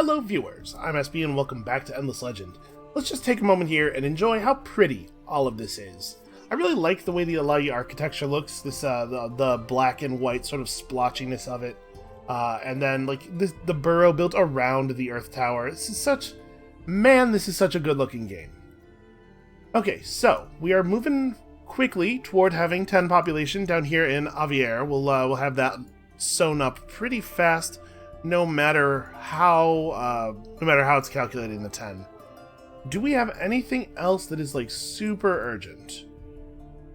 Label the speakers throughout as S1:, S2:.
S1: Hello viewers, I'm SB and welcome back to Endless Legend. Let's just take a moment here and enjoy how pretty all of this is. I really like the way the Alai architecture looks, this the black and white sort of splotchiness of it. And then like the burrow built around the Earth Tower. This is such a good looking game. Okay, so we are moving quickly toward having 10 population down here in Avier. We'll have that sewn up pretty fast, no matter how it's calculating the 10. Do we have anything else that is like super urgent?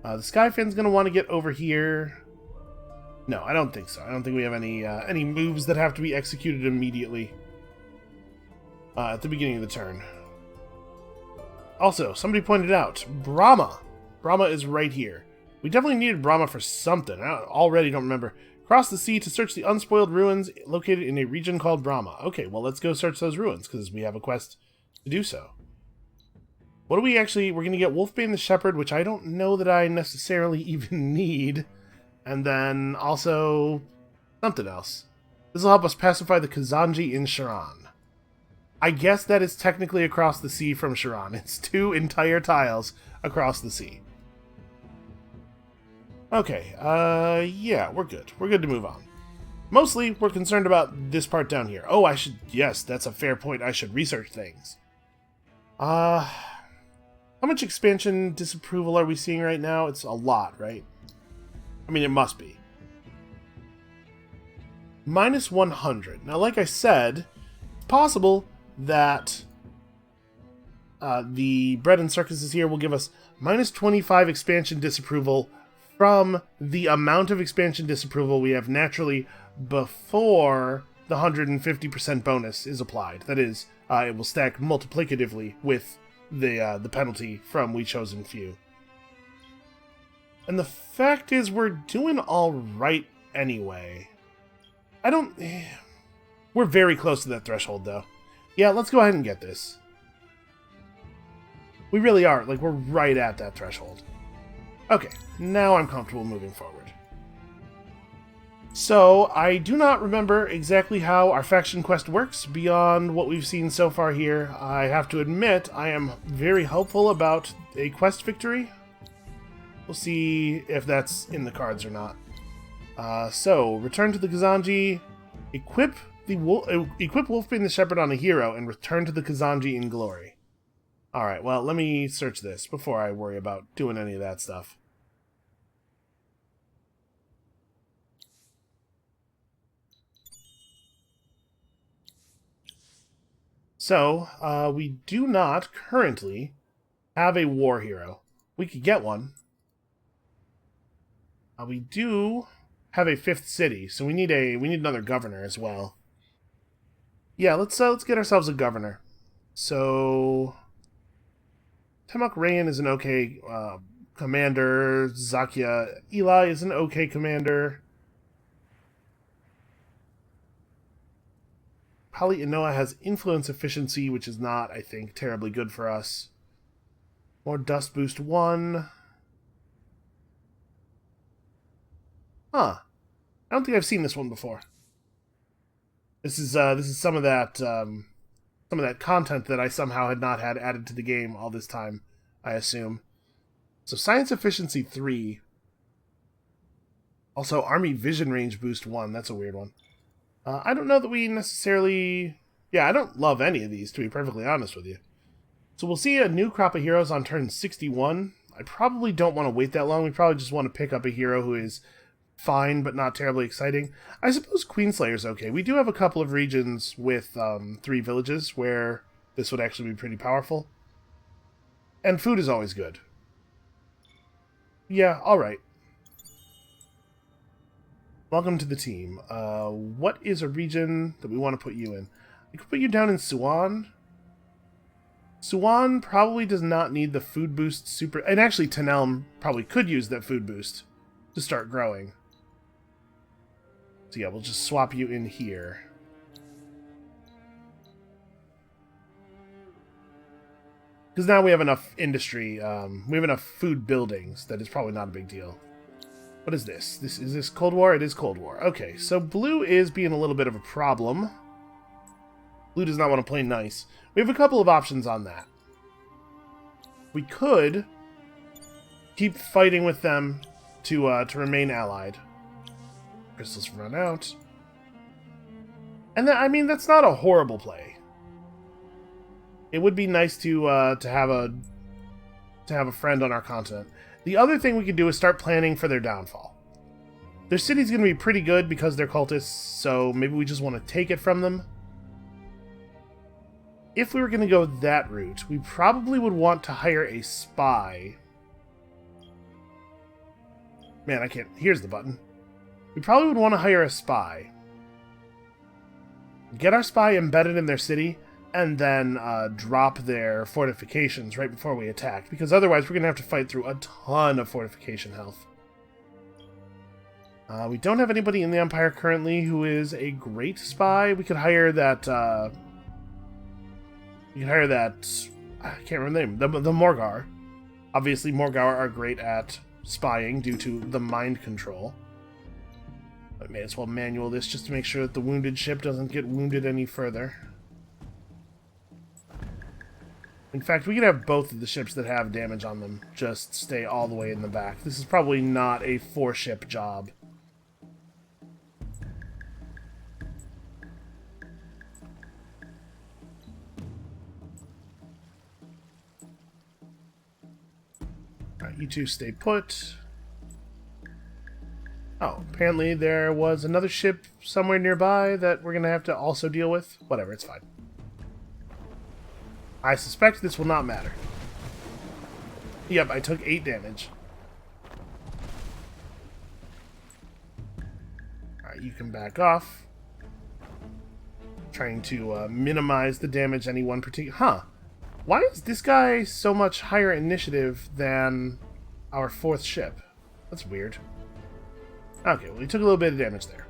S1: The Skyfin's gonna want to get over here. No, I don't think so. I don't think we have any moves that have to be executed immediately at the beginning of the turn. Also, somebody pointed out Brahma. Brahma is right here. We definitely needed Brahma for something. I already don't remember. Cross the sea to search the unspoiled ruins located in a region called Brahma. Okay, well, let's go search those ruins, because we have a quest to do so. What do we actually... We're going to get Wolfbane the Shepherd, which I don't know that I necessarily even need. And then also something else. This will help us pacify the Kazanji in Sharan. I guess that is technically across the sea from Sharan. It's 2 entire tiles across the sea. Okay, yeah, we're good. We're good to move on. Mostly, we're concerned about this part down here. Oh, yes, that's a fair point. I should research things. How much expansion disapproval are we seeing right now? It's a lot, right? I mean, it must be. Minus 100. Now, like I said, it's possible that the bread and circuses here will give us minus 25 expansion disapproval from the amount of expansion disapproval we have naturally before the 150% bonus is applied. That is, it will stack multiplicatively with the penalty from We Chosen Few. And the fact is, we're doing all right anyway. We're very close to that threshold, though. Yeah, let's go ahead and get this. We really are. Like, we're right at that threshold. Okay, now I'm comfortable moving forward. So, I do not remember exactly how our faction quest works beyond what we've seen so far here. I have to admit, I am very hopeful about a quest victory. We'll see if that's in the cards or not. So, return to the Kazanji, equip Wolfbane the Shepherd on a hero, and return to the Kazanji in glory. Alright, well, let me search this before I worry about doing any of that stuff. So, we do not currently have a war hero. We could get one. We do have a 5th city, so we need another governor as well. Yeah, let's get ourselves a governor. So, Temak Rayan is an okay commander. Zakia Eli is an okay commander. Pali Inoa has influence efficiency, which is not, I think, terribly good for us. More dust boost 1. Huh. I don't think I've seen this one before. This is some of that content that I somehow had not had added to the game all this time, I assume. So science efficiency 3. Also army vision range boost 1. That's a weird one. I don't know that we necessarily... Yeah, I don't love any of these, to be perfectly honest with you. So we'll see a new crop of heroes on turn 61. I probably don't want to wait that long. We probably just want to pick up a hero who is fine, but not terribly exciting. I suppose Queenslayer's okay. We do have a couple of regions with 3 villages where this would actually be pretty powerful. And food is always good. Yeah, alright. Welcome to the team. What is a region that we want to put you in? We could put you down in Suwon. Suwon probably does not need the food boost super... And actually, Tenelm probably could use that food boost to start growing. So yeah, we'll just swap you in here. Because now we have enough industry, we have enough food buildings that it's probably not a big deal. What is this? Is this Cold War? It is Cold War. Okay, so blue is being a little bit of a problem. Blue does not want to play nice. We have a couple of options on that. We could keep fighting with them to remain allied. Crystals run out. And I mean, that's not a horrible play. It would be nice to have a friend on our continent. The other thing we could do is start planning for their downfall. Their city's going to be pretty good because they're cultists, so maybe we just want to take it from them. If we were going to go that route, we probably would want to hire a spy. Man, I can't... Here's the button. We probably would want to hire a spy. Get our spy embedded in their city, and then drop their fortifications right before we attack, because otherwise we're going to have to fight through a ton of fortification health. We don't have anybody in the Empire currently who is a great spy. We could hire that... I can't remember the name. The Morgar. Obviously, Morgar are great at spying due to the mind control. I may as well manual this just to make sure that the wounded ship doesn't get wounded any further. In fact, we can have both of the ships that have damage on them just stay all the way in the back. This is probably not a 4-ship job. Alright, you two stay put. Oh, apparently there was another ship somewhere nearby that we're going to have to also deal with. Whatever, it's fine. I suspect this will not matter. Yep, I took 8 damage. Alright, you can back off. Trying to minimize the damage any one particular... Huh. Why is this guy so much higher initiative than our 4th ship? That's weird. Okay, well, he took a little bit of damage there.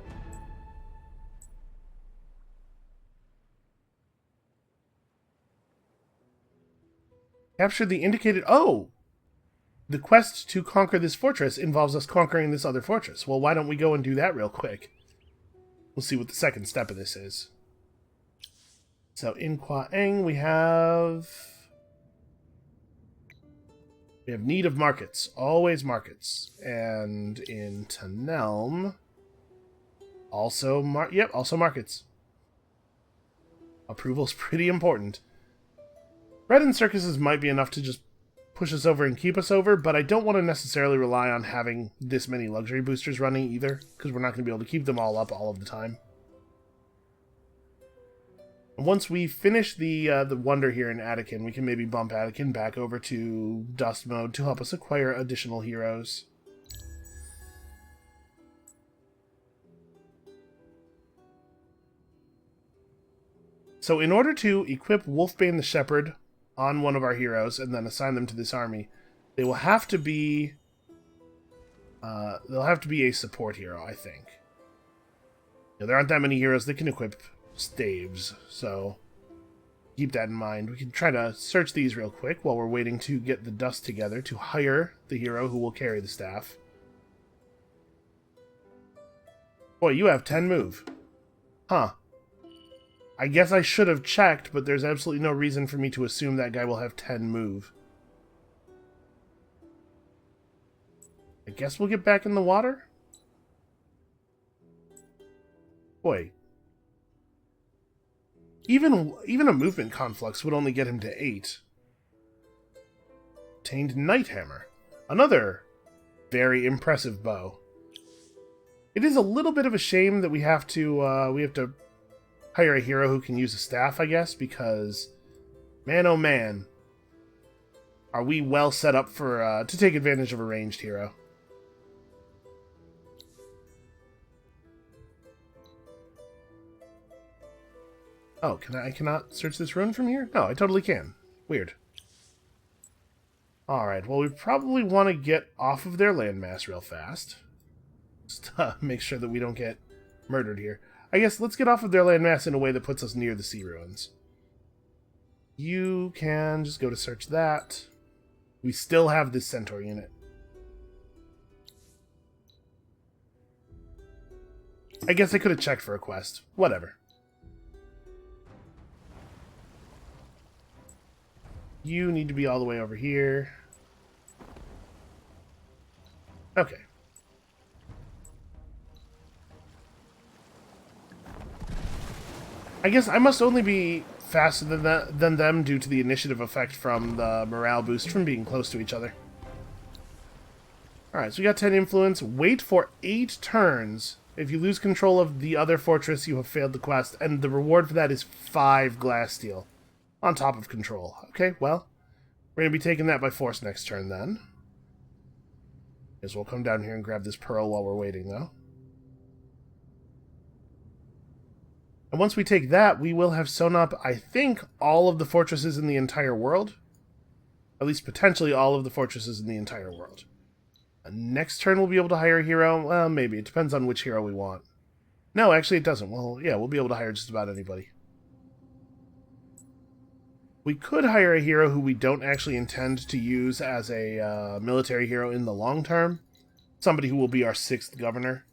S1: Captured the indicated... Oh! The quest to conquer this fortress involves us conquering this other fortress. Well, why don't we go and do that real quick? We'll see what the second step of this is. So, in Kwa Eng, we have need of markets. Always markets. And in Tanelm, also also markets. Approval's pretty important. Bread and circuses might be enough to just push us over and keep us over, but I don't want to necessarily rely on having this many luxury boosters running either, because we're not going to be able to keep them all up all of the time. Once we finish the wonder here in Attican, we can maybe bump Attican back over to Dust Mode to help us acquire additional heroes. So in order to equip Wolfbane the Shepherd on one of our heroes and then assign them to this army, they will have to be they'll have to be a support hero, I think. There aren't that many heroes that can equip staves, so keep that in mind. We can try to search these real quick while we're waiting to get the dust together to hire the hero who will carry the staff. Boy, you have 10 move. Huh. I guess I should have checked, but there's absolutely no reason for me to assume that guy will have 10 move. I guess we'll get back in the water? Boy. Even a movement conflux would only get him to 8. Obtained Night Hammer. Another very impressive bow. It is a little bit of a shame that we have to hire a hero who can use a staff, I guess, because man oh man, are we well set up for to take advantage of a ranged hero. Oh, I cannot search this rune from here? No, I totally can. Weird. Alright, well, we probably want to get off of their landmass real fast. Just make sure that we don't get murdered here. I guess let's get off of their landmass in a way that puts us near the sea ruins. You can just go to search that. We still have this centaur unit. I guess I could have checked for a quest. Whatever. You need to be all the way over here. Okay. I guess I must only be faster than them due to the initiative effect from the morale boost from being close to each other. Alright, so we got 10 influence. Wait for 8 turns. If you lose control of the other fortress, you have failed the quest, and the reward for that is 5 glass steel. On top of control. Okay, well, we're going to be taking that by force next turn, then. Guess we'll come down here and grab this pearl while we're waiting, though. And once we take that, we will have sewn up, I think, all of the fortresses in the entire world. At least potentially all of the fortresses in the entire world. Next turn we'll be able to hire a hero. Well, maybe. It depends on which hero we want. No, actually it doesn't. Well, yeah, we'll be able to hire just about anybody. We could hire a hero who we don't actually intend to use as a military hero in the long term. Somebody who will be our 6th governor.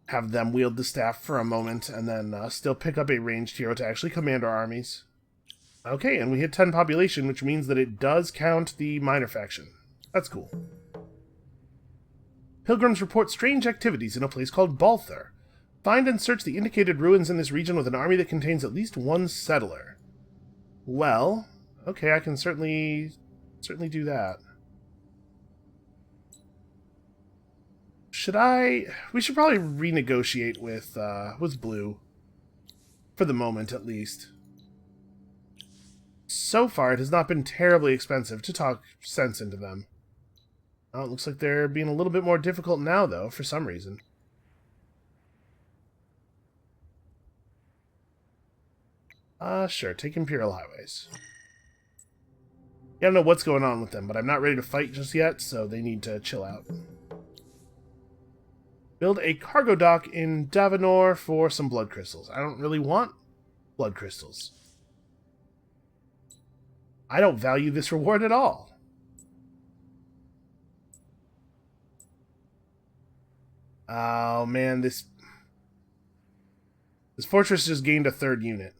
S1: Have them wield the staff for a moment, and then still pick up a ranged hero to actually command our armies. Okay, and we hit 10 population, which means that it does count the minor faction. That's cool. Pilgrims report strange activities in a place called Balthur. Find and search the indicated ruins in this region with an army that contains at least 1 settler. Well, okay, I can certainly do that. We should probably renegotiate with Blue. For the moment, at least. So far, it has not been terribly expensive to talk sense into them. Oh, it looks like they're being a little bit more difficult now, though, for some reason. Sure, take Imperial Highways. Yeah, I don't know what's going on with them, but I'm not ready to fight just yet, so they need to chill out. Build a cargo dock in Davenor for some blood crystals. I don't really want blood crystals. I don't value this reward at all. Oh man, this fortress just gained a 3rd unit.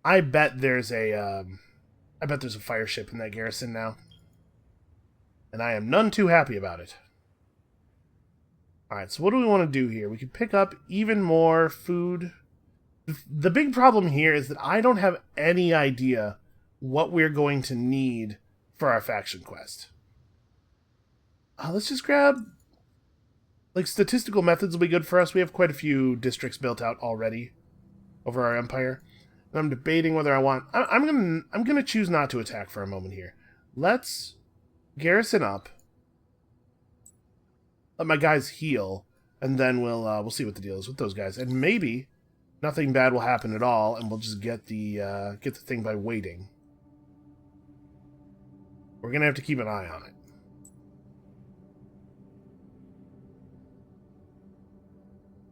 S1: I bet there's a fire ship in that garrison now. And I am none too happy about it. Alright, so what do we want to do here? We could pick up even more food. The big problem here is that I don't have any idea what we're going to need for our faction quest. Let's just grab... Like, statistical methods will be good for us. We have quite a few districts built out already over our empire. And I'm debating whether I want... I'm gonna choose not to attack for a moment here. Let's garrison up. Let my guys heal. And then we'll see what the deal is with those guys. And maybe nothing bad will happen at all, and we'll just get the thing by waiting. We're gonna have to keep an eye on it.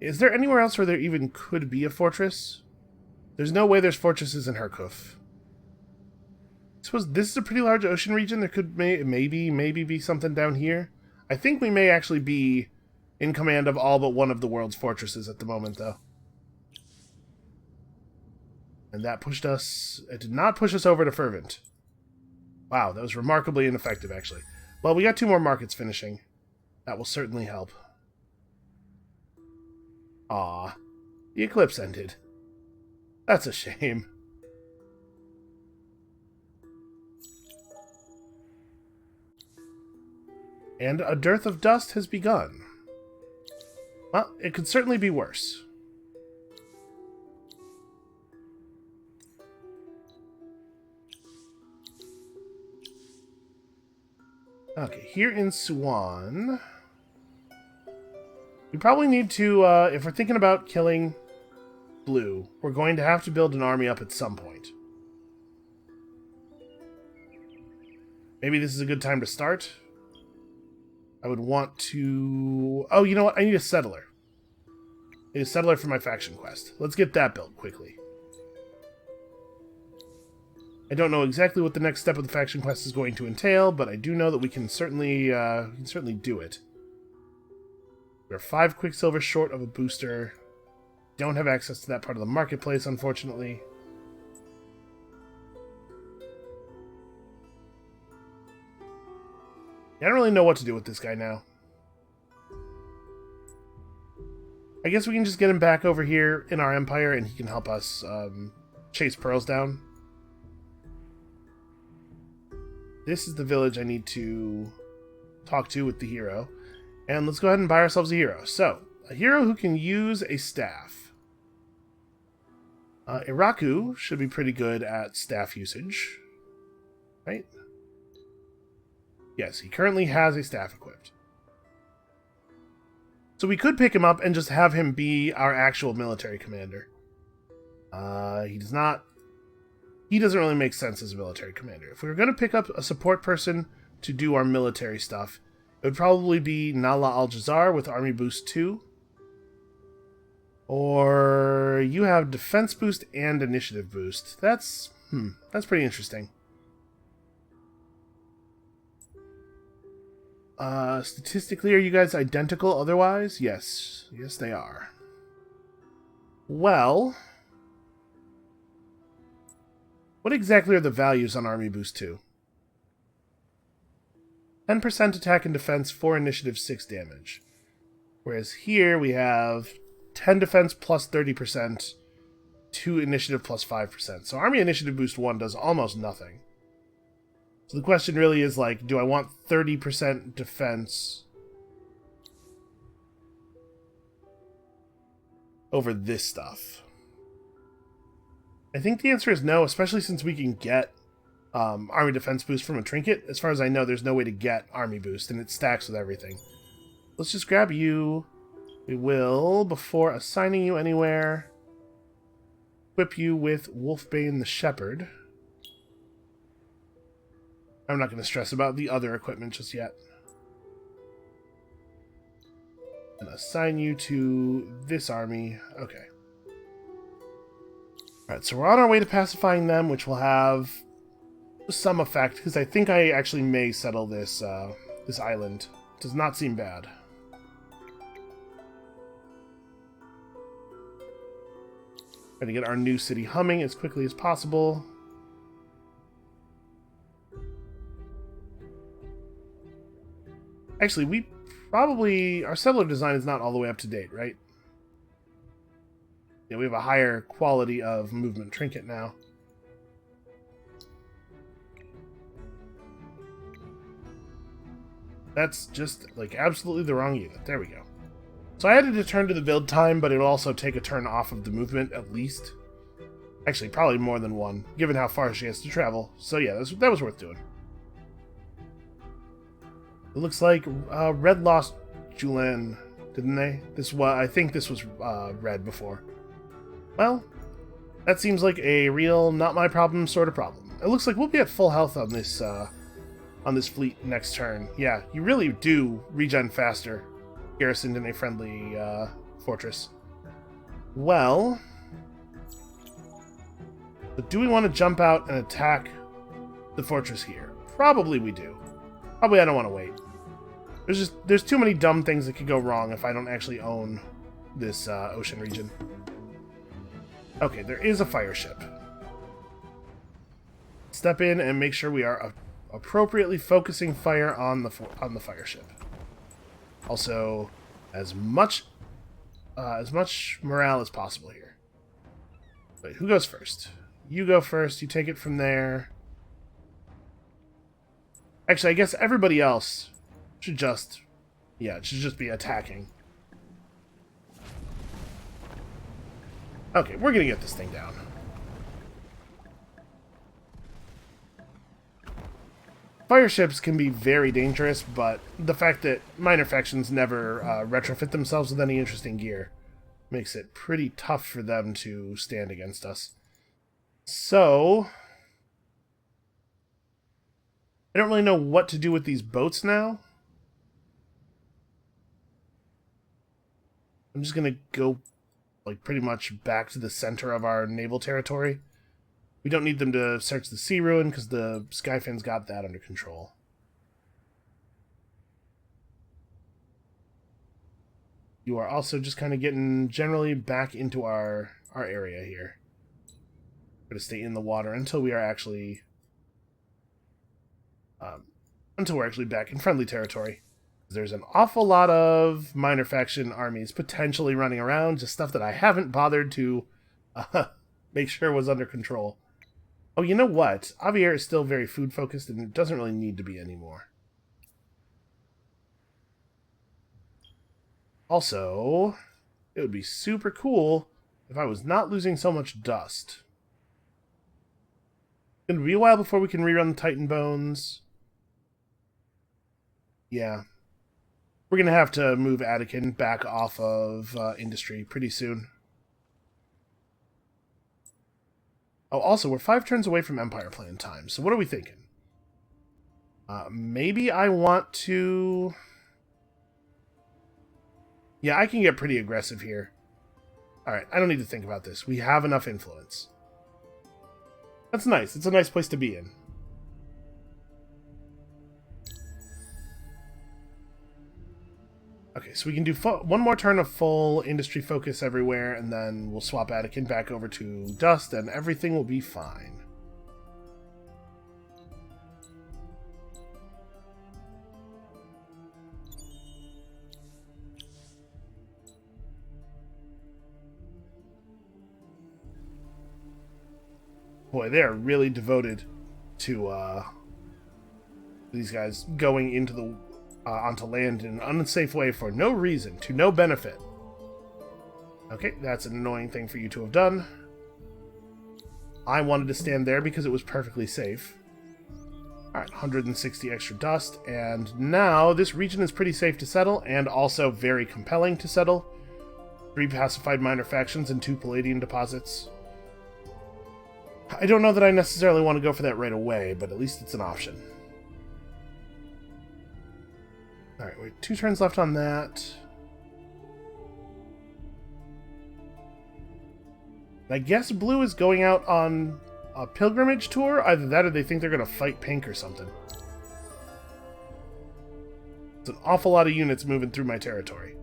S1: Is there anywhere else where there even could be a fortress? There's no way there's fortresses in Herkuf. I suppose this is a pretty large ocean region. There could maybe be something down here. I think we may actually be in command of all but one of the world's fortresses at the moment, though. And that pushed us... It did not push us over to Fervent. Wow, that was remarkably ineffective, actually. Well, we got 2 more markets finishing. That will certainly help. Aw, the eclipse ended. That's a shame. And a dearth of dust has begun. Well, it could certainly be worse. Okay, here in Suwon... We probably need to, if we're thinking about killing Blue, we're going to have to build an army up at some point. Maybe this is a good time to start. I would want to... Oh, you know what? I need a settler. I need a settler for my faction quest. Let's get that built quickly. I don't know exactly what the next step of the faction quest is going to entail, but I do know that we can certainly do it. We're 5 Quicksilver short of a booster. don't have access to that part of the marketplace, unfortunately. I don't really know what to do with this guy now. I guess we can just get him back over here in our empire and he can help us chase pearls down. This is the village I need to talk to with the hero. And let's go ahead and buy ourselves a hero. So, a hero who can use a staff. Iraku should be pretty good at staff usage. Right? Yes, he currently has a staff equipped. So we could pick him up and just have him be our actual military commander. He doesn't really make sense as a military commander. If we were going to pick up a support person to do our military stuff, it would probably be Nala Al-Jazar with Army Boost 2. Or you have Defense Boost and Initiative Boost. That's pretty interesting. Statistically, are you guys identical otherwise? Yes. Yes, they are. Well, what exactly are the values on Army Boost 2? 10% attack and defense, 4 initiative, 6 damage. Whereas here we have 10 defense plus 30%, 2 initiative plus 5%. So Army Initiative Boost 1 does almost nothing. So the question really is, like, do I want 30% defense over this stuff? I think the answer is no, especially since we can get Army Defense Boost from a trinket. As far as I know, there's no way to get Army Boost, and it stacks with everything. Let's just grab you. We will, before assigning you anywhere, equip you with Wolfbane the Shepherd. I'm not going to stress about the other equipment just yet. And assign you to this army. Okay. Alright, so we're on our way to pacifying them, which will have some effect, because I think I actually may settle this, this island. Does not seem bad. Trying to get our new city humming as quickly as possible. Actually, we probably... Our settler design is not all the way up to date, right? Yeah, we have a higher quality of movement trinket now. That's just, like, absolutely the wrong unit. There we go. So I had to turn to the build time, but it'll also take a turn off of the movement, at least. Actually, probably more than one, given how far she has to travel. So yeah, that was worth doing. It looks like Red lost Julian, didn't they? I think this was Red before. Well, that seems like a real not my problem sort of problem. It looks like we'll be at full health on this fleet next turn. Yeah, you really do regen faster, garrisoned in a friendly fortress. Well, but do we want to jump out and attack the fortress here? Probably we do. Probably I don't want to wait. There's too many dumb things that could go wrong if I don't actually own this ocean region. Okay, there is a fire ship. Step in and make sure we are appropriately focusing fire on the fire ship. Also, as much morale as possible here. Wait, who goes first? You go first. You take it from there. Actually, I guess everybody else should just be attacking. Okay, we're gonna get this thing down. Fire ships can be very dangerous, but the fact that minor factions never retrofit themselves with any interesting gear makes it pretty tough for them to stand against us. So, I don't really know what to do with these boats now. I'm just gonna go, like, pretty much back to the center of our naval territory. We don't need them to search the sea ruin because the Skyfin's got that under control. You are also just kind of getting generally back into our area here. We're going to stay in the water until we are actually... until we're actually back in friendly territory. There's an awful lot of minor faction armies potentially running around, just stuff that I haven't bothered to make sure was under control. Oh, you know what? Javier is still very food-focused, and it doesn't really need to be anymore. Also, it would be super cool if I was not losing so much dust. It's going to be a while before we can rerun the Titan Bones. Yeah. We're going to have to move Anakin back off of industry pretty soon. Oh, also, we're 5 turns away from Empire Plan time, so what are we thinking? Maybe I want to... Yeah, I can get pretty aggressive here. Alright, I don't need to think about this. We have enough influence. That's nice. It's a nice place to be in. Okay, so we can do one more turn of full industry focus everywhere, and then we'll swap Anakin back over to Dust, and everything will be fine. Boy, they are really devoted to these guys going into the onto land in an unsafe way for no reason, to no benefit. Okay, that's an annoying thing for you to have done. I wanted to stand there because it was perfectly safe. Alright, 160 extra dust, and now this region is pretty safe to settle, and also very compelling to settle. 3 pacified minor factions and 2 Palladian deposits. I don't know that I necessarily want to go for that right away, but at least it's an option. Alright, wait, 2 turns left on that. I guess Blue is going out on a pilgrimage tour. Either that or they think they're going to fight Pink or something. It's an awful lot of units moving through my territory.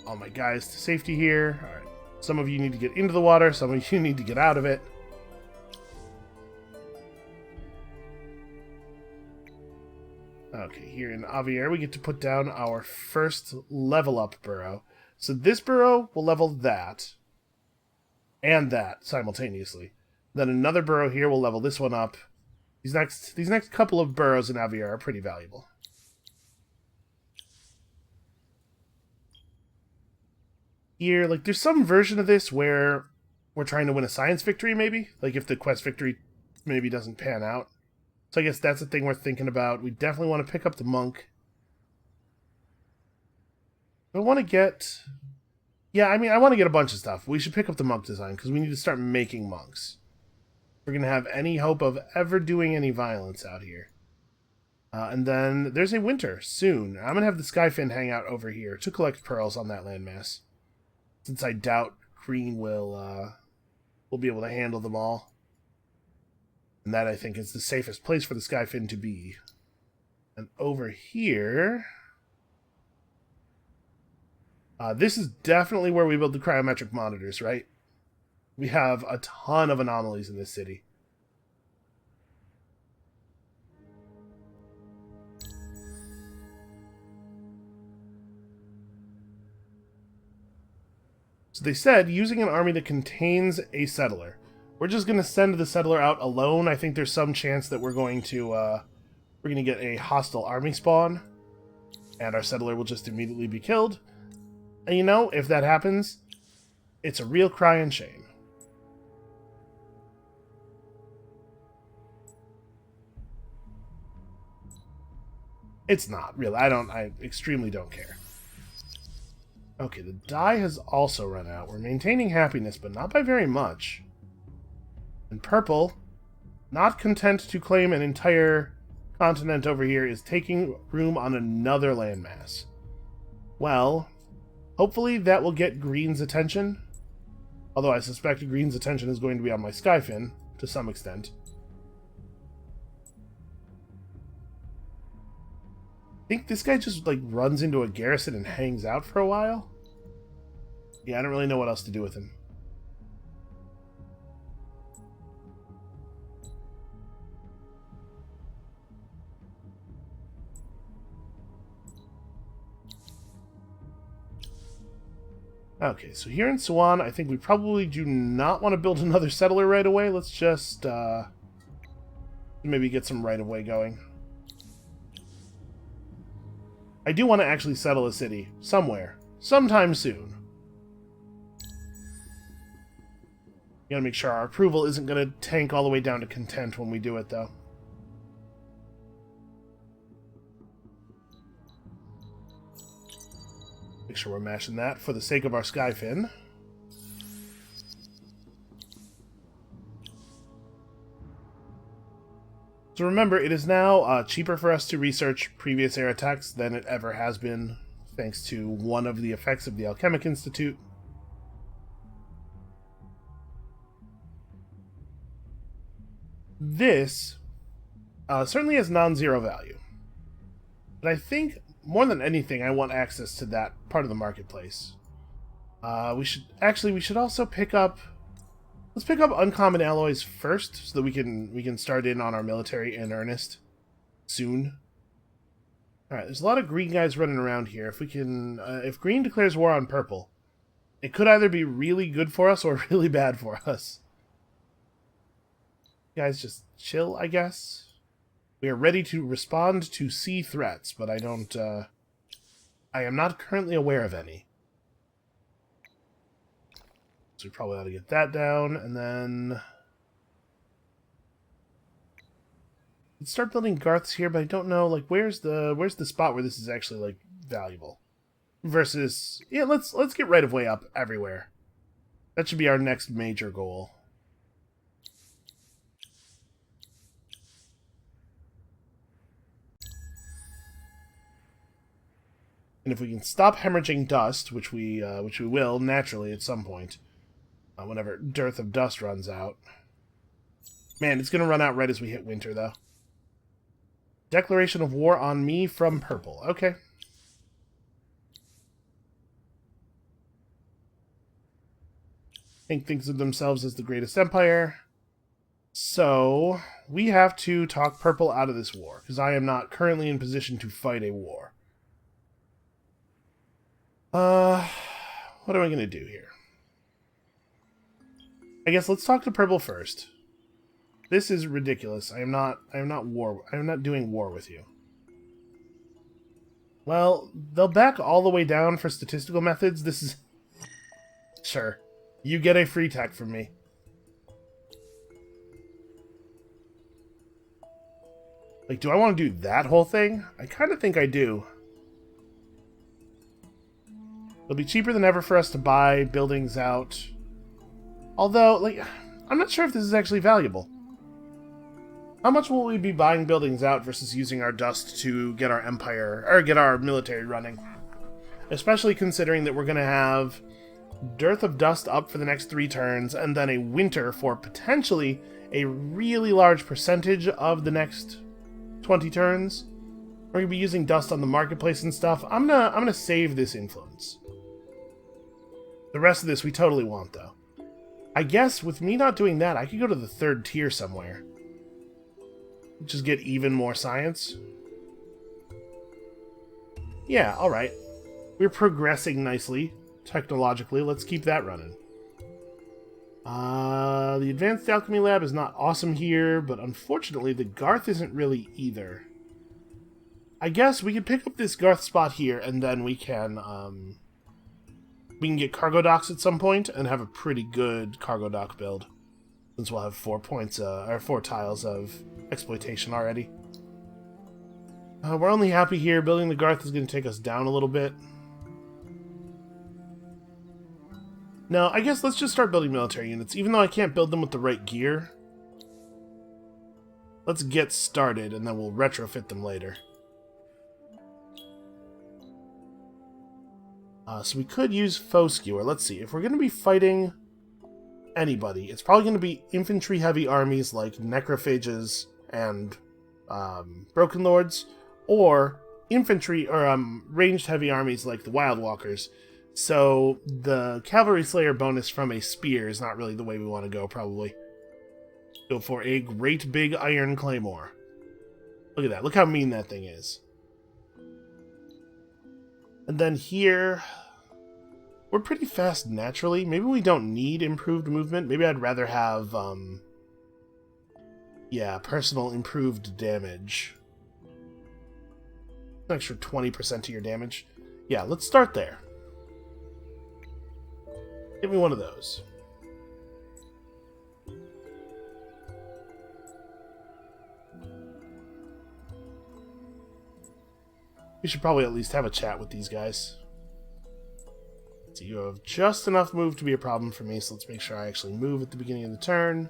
S1: All my guys to safety here. Alright. Some of you need to get into the water, some of you need to get out of it. Okay, here in Javier, we get to put down our first level up burrow. So this burrow will level that, and that, simultaneously. Then another burrow here will level this one up. These next couple of burrows in Javier are pretty valuable. Here, like, there's some version of this where we're trying to win a science victory, maybe? Like, if the quest victory maybe doesn't pan out. So I guess that's the thing we're thinking about. We definitely want to pick up the monk. I want to get... Yeah, I mean, I want to get a bunch of stuff. We should pick up the monk design, because we need to start making monks. If we're going to have any hope of ever doing any violence out here. And then there's a winter, soon. I'm going to have the Skyfin hang out over here to collect pearls on that landmass. Since I doubt Green will be able to handle them all. And that, I think, is the safest place for the Skyfin to be. And over here... this is definitely where we build the cryometric monitors, right? We have a ton of anomalies in this city. So they said, using an army that contains a settler. We're just going to send the settler out alone. I think there's some chance that we're going to get a hostile army spawn. And our settler will just immediately be killed. And you know, if that happens, it's a real cry and shame. It's not, really. I extremely don't care. Okay, the dye has also run out. We're maintaining happiness, but not by very much. And purple, not content to claim an entire continent over here, is taking room on another landmass. Well, hopefully that will get Green's attention. Although I suspect Green's attention is going to be on my Skyfin, to some extent. I think this guy just, like, runs into a garrison and hangs out for a while. Yeah, I don't really know what else to do with him. Okay, so here in Swan, I think we probably do not want to build another settler right away. Let's just, maybe get some right-of-way going. I do want to actually settle a city somewhere, sometime soon. Gotta make sure our approval isn't gonna tank all the way down to content when we do it, though. Make sure we're mashing that for the sake of our Skyfin. So remember, it is now cheaper for us to research previous era texts than it ever has been, thanks to one of the effects of the Alchemic Institute. This certainly has non-zero value. But I think, more than anything, I want access to that part of the marketplace. We should also pick up... Let's pick up uncommon alloys first, so that we can start in on our military in earnest soon. Alright, there's a lot of green guys running around here. If we can... if green declares war on purple, it could either be really good for us or really bad for us. You guys just chill, I guess. We are ready to respond to sea threats, but I don't... I am not currently aware of any. So we probably ought to get that down, and then... Let's start building Garths here, but I don't know, like, where's the spot where this is actually, like, valuable? Versus... Yeah, let's get right-of-way up everywhere. That should be our next major goal. And if we can stop hemorrhaging dust, which we will, naturally, at some point, whenever Dearth of Dust runs out. Man, it's going to run out right as we hit winter, though. Declaration of war on me from purple. Okay. Hank thinks of themselves as the greatest empire. So, we have to talk purple out of this war, because I am not currently in position to fight a war. What am I going to do here? I guess let's talk to purple first. This is ridiculous. I am not doing war with you. Well, they'll back all the way down for statistical methods. This is... Sure. You get a free tech from me. Like, do I want to do that whole thing? I kind of think I do. It'll be cheaper than ever for us to buy buildings out. Although, like, I'm not sure if this is actually valuable. How much will we be buying buildings out versus using our dust to get our empire, or get our military running? Especially considering that we're going to have Dearth of Dust up for the next 3 turns, and then a winter for potentially a really large percentage of the next 20 turns. We're going to be using dust on the marketplace and stuff. I'm gonna save this influence. The rest of this we totally want, though. I guess with me not doing that, I could go to the 3rd tier somewhere. Just get even more science. Yeah, alright. We're progressing nicely, technologically. Let's keep that running. The Advanced Alchemy Lab is not awesome here, but unfortunately the Garth isn't really either. I guess we could pick up this Garth spot here, and then we can get cargo docks at some point and have a pretty good cargo dock build, since we'll have 4 points, or 4 tiles of exploitation already. We're only happy here. Building the Garth is going to take us down a little bit. No, I guess let's just start building military units, even though I can't build them with the right gear. Let's get started, and then we'll retrofit them later. So we could use Foe Skewer. Let's see. If we're going to be fighting anybody, it's probably going to be infantry-heavy armies like Necrophages and Broken Lords, or infantry or ranged heavy armies like the Wild Walkers. So the Cavalry Slayer bonus from a spear is not really the way we want to go, probably. Go for a great big iron claymore. Look at that. Look how mean that thing is. And then here, we're pretty fast naturally. Maybe we don't need improved movement. Maybe I'd rather have, yeah, personal improved damage. An extra 20% to your damage. Yeah, let's start there. Give me one of those. We should probably at least have a chat with these guys. So you have just enough move to be a problem for me, so let's make sure I actually move at the beginning of the turn.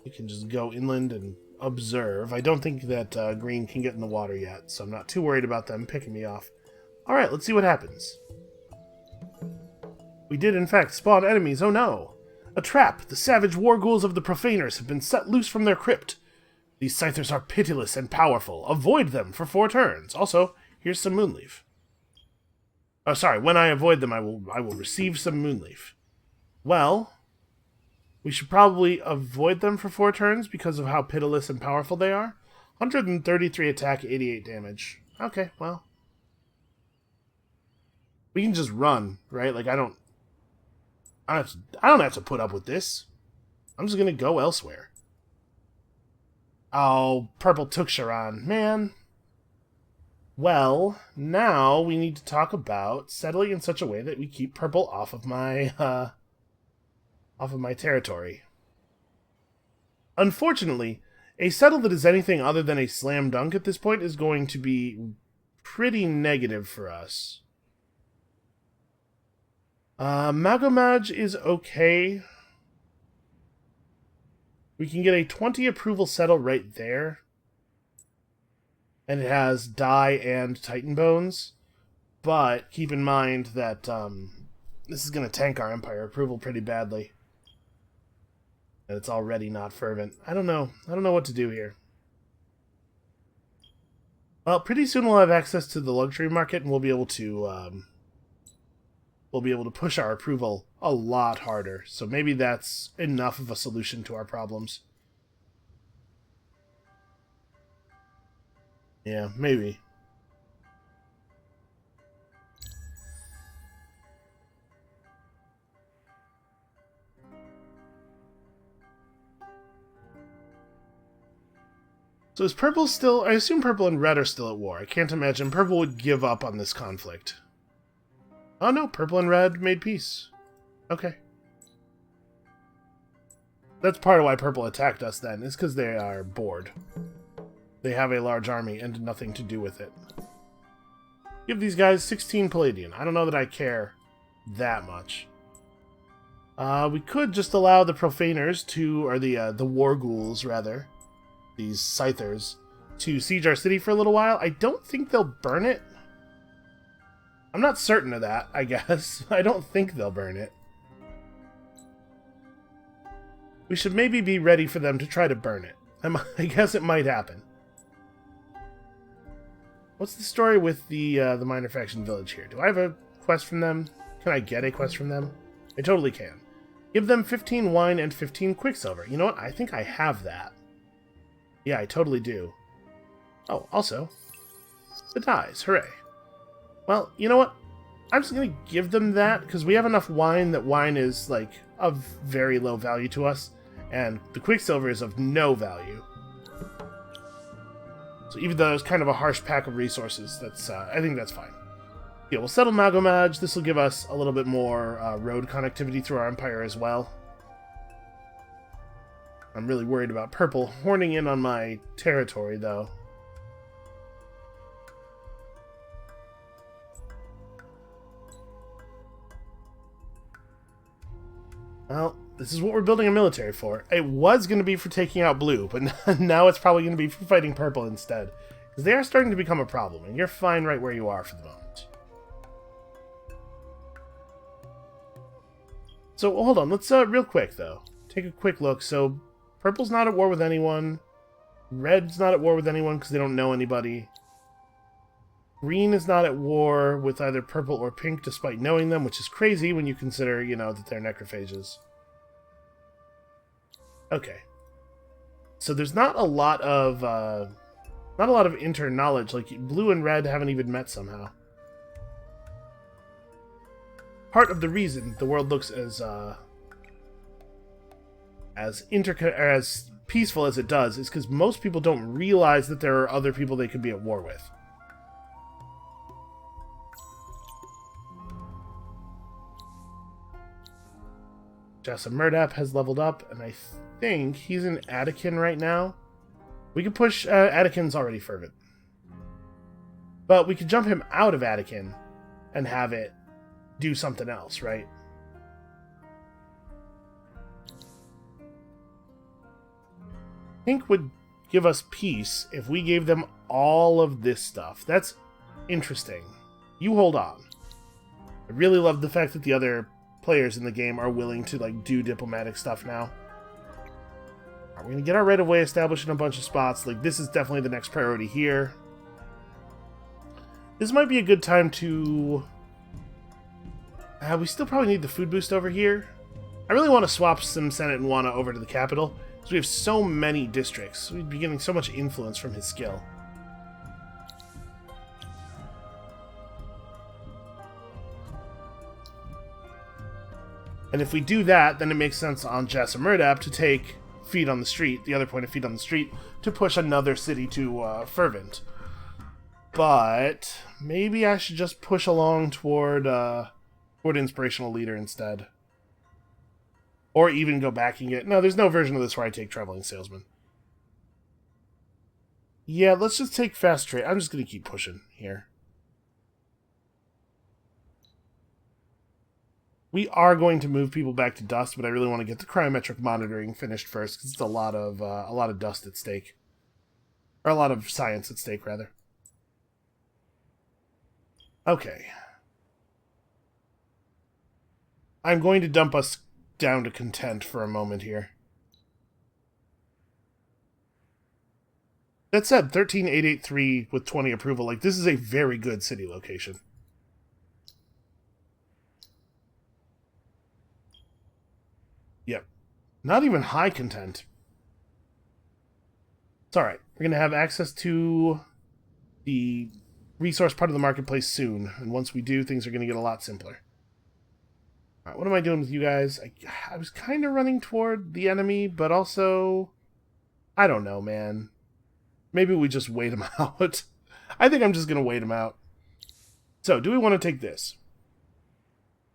S1: You can just go inland and observe. I don't think that green can get in the water yet, so I'm not too worried about them picking me off. Alright, let's see what happens. We did in fact spawn enemies, oh no! A trap! The savage war ghouls of the profaners have been set loose from their crypt. These scythers are pitiless and powerful. Avoid them for 4 turns. Also, here's some Moonleaf. Oh, sorry, when I avoid them, I will receive some Moonleaf. Well, we should probably avoid them for 4 turns because of how pitiless and powerful they are. 133 attack, 88 damage. Okay, well. We can just run, right? Like, I don't have to put up with this. I'm just gonna go elsewhere. Oh, purple took Sharon. Man. Well, now we need to talk about settling in such a way that we keep purple off of my territory. Unfortunately, a settle that is anything other than a slam dunk at this point is going to be pretty negative for us. Magomaj is okay. We can get a 20 approval settle right there. And it has Die and Titan Bones. But keep in mind that this is going to tank our Empire approval pretty badly. And it's already not fervent. I don't know what to do here. Well, pretty soon we'll have access to the luxury market and we'll be able to push our approval a lot harder. So maybe that's enough of a solution to our problems. Yeah, maybe. So is purple still... I assume purple and red are still at war. I can't imagine purple would give up on this conflict. Oh no, purple and red made peace. Okay. That's part of why purple attacked us then, is because they are bored. They have a large army and nothing to do with it. Give these guys 16 Palladian. I don't know that I care that much. We could just allow the profaners to, or the war ghouls, rather, these scythers, to siege our city for a little while. I don't think they'll burn it. I'm not certain of that, I guess. I don't think they'll burn it. We should maybe be ready for them to try to burn it. I guess it might happen. What's the story with the minor faction village here? Do I have a quest from them? Can I get a quest from them? I totally can. Give them 15 wine and 15 quicksilver. You know what? I think I have that. Yeah, I totally do. Oh, also, the dies. Hooray. Well, you know what? I'm just going to give them that, because we have enough wine that wine is, like, of very low value to us, and the quicksilver is of no value. So even though it's kind of a harsh pack of resources, that's I think that's fine. Yeah, we'll settle Magomaj. This will give us a little bit more road connectivity through our empire as well. I'm really worried about purple horning in on my territory, though. Well, this is what we're building a military for. It was going to be for taking out blue, but now it's probably going to be for fighting purple instead. Because they are starting to become a problem, and you're fine right where you are for the moment. So, hold on. Let's, real quick, though, take a quick look. So, purple's not at war with anyone. Red's not at war with anyone because they don't know anybody. Green is not at war with either purple or pink despite knowing them, which is crazy when you consider, you know, that they're necrophages. Okay. So there's not a lot of inter-knowledge. Like, blue and red haven't even met somehow. Part of the reason the world looks as peaceful as it does is because most people don't realize that there are other people they could be at war with. Jessa Murdap has leveled up, and I think he's in Attican right now. We could push... Attican's already fervent. But we could jump him out of Attican and have it do something else, right? Pink would give us peace if we gave them all of this stuff. That's interesting. You hold on. I really love the fact that the other players in the game are willing to, like, do diplomatic stuff now. We're going to get our right-of-way established in a bunch of spots. Like, this is definitely the next priority here. This might be a good time to... we still probably need the food boost over here. I really want to swap some Senate and Wana over to the capital, because we have so many districts. We'd be getting so much influence from his skill. And if we do that, then it makes sense on Jessa Murdap to take Feet on the Street, the other point of Feet on the Street, to push another city to Fervent. But maybe I should just push along toward Inspirational Leader instead. Or even go back and get... No, there's no version of this where I take Traveling Salesman. Yeah, let's just take Fast Trade. I'm just going to keep pushing here. We are going to move people back to Dust, but I really want to get the cryometric monitoring finished first, because it's a lot of dust at stake. Or a lot of science at stake, rather. Okay. I'm going to dump us down to Content for a moment here. That said, 13883 with 20 approval, like, this is a very good city location. Yep. Not even high Content. It's alright. We're going to have access to the resource part of the marketplace soon, and once we do, things are going to get a lot simpler. Alright, what am I doing with you guys? I was kind of running toward the enemy, but also... I don't know, man. Maybe we just wait him out. I think I'm just going to wait him out. So, do we want to take this?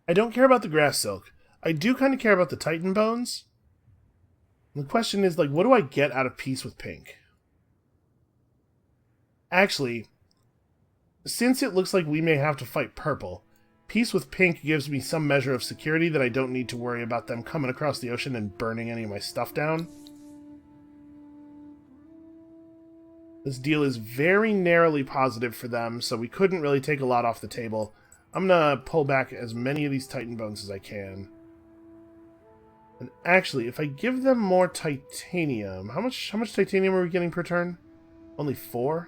S1: I don't care about the grass silk. I do kind of care about the Titan bones. The question is, like, what do I get out of peace with pink? Actually, since it looks like we may have to fight purple, peace with pink gives me some measure of security that I don't need to worry about them coming across the ocean and burning any of my stuff down. This deal is very narrowly positive for them, so we couldn't really take a lot off the table. I'm gonna pull back as many of these Titan bones as I can. And actually, if I give them more titanium... How much titanium are we getting per turn? Only 4?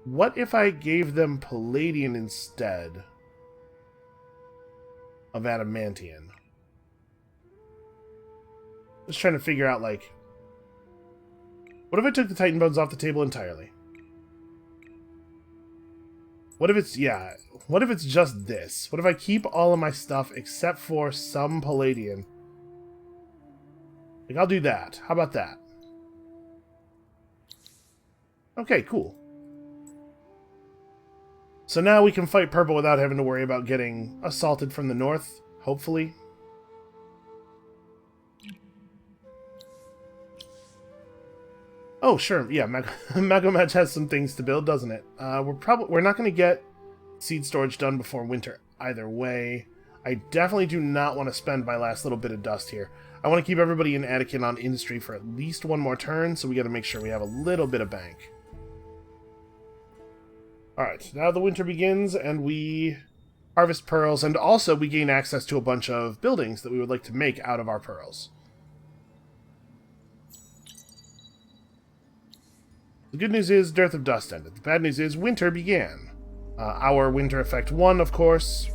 S1: What if I gave them palladium instead of adamantium? Just trying to figure out, like... What if I took the Titan bones off the table entirely? What if it's... Yeah. What if it's just this? What if I keep all of my stuff except for some palladium? Like, I'll do that. How about that? Okay, cool. So now we can fight purple without having to worry about getting assaulted from the north, hopefully. Oh, sure. Yeah, Magomatch has some things to build, doesn't it? We're not going to get seed storage done before winter either way. I definitely do not want to spend my last little bit of dust here. I want to keep everybody in Attican on industry for at least one more turn, so we got to make sure we have a little bit of bank. Alright, now the winter begins, and we harvest pearls, and also we gain access to a bunch of buildings that we would like to make out of our pearls. The good news is dearth of dust ended. The bad news is winter began. Our winter effect 1, of course.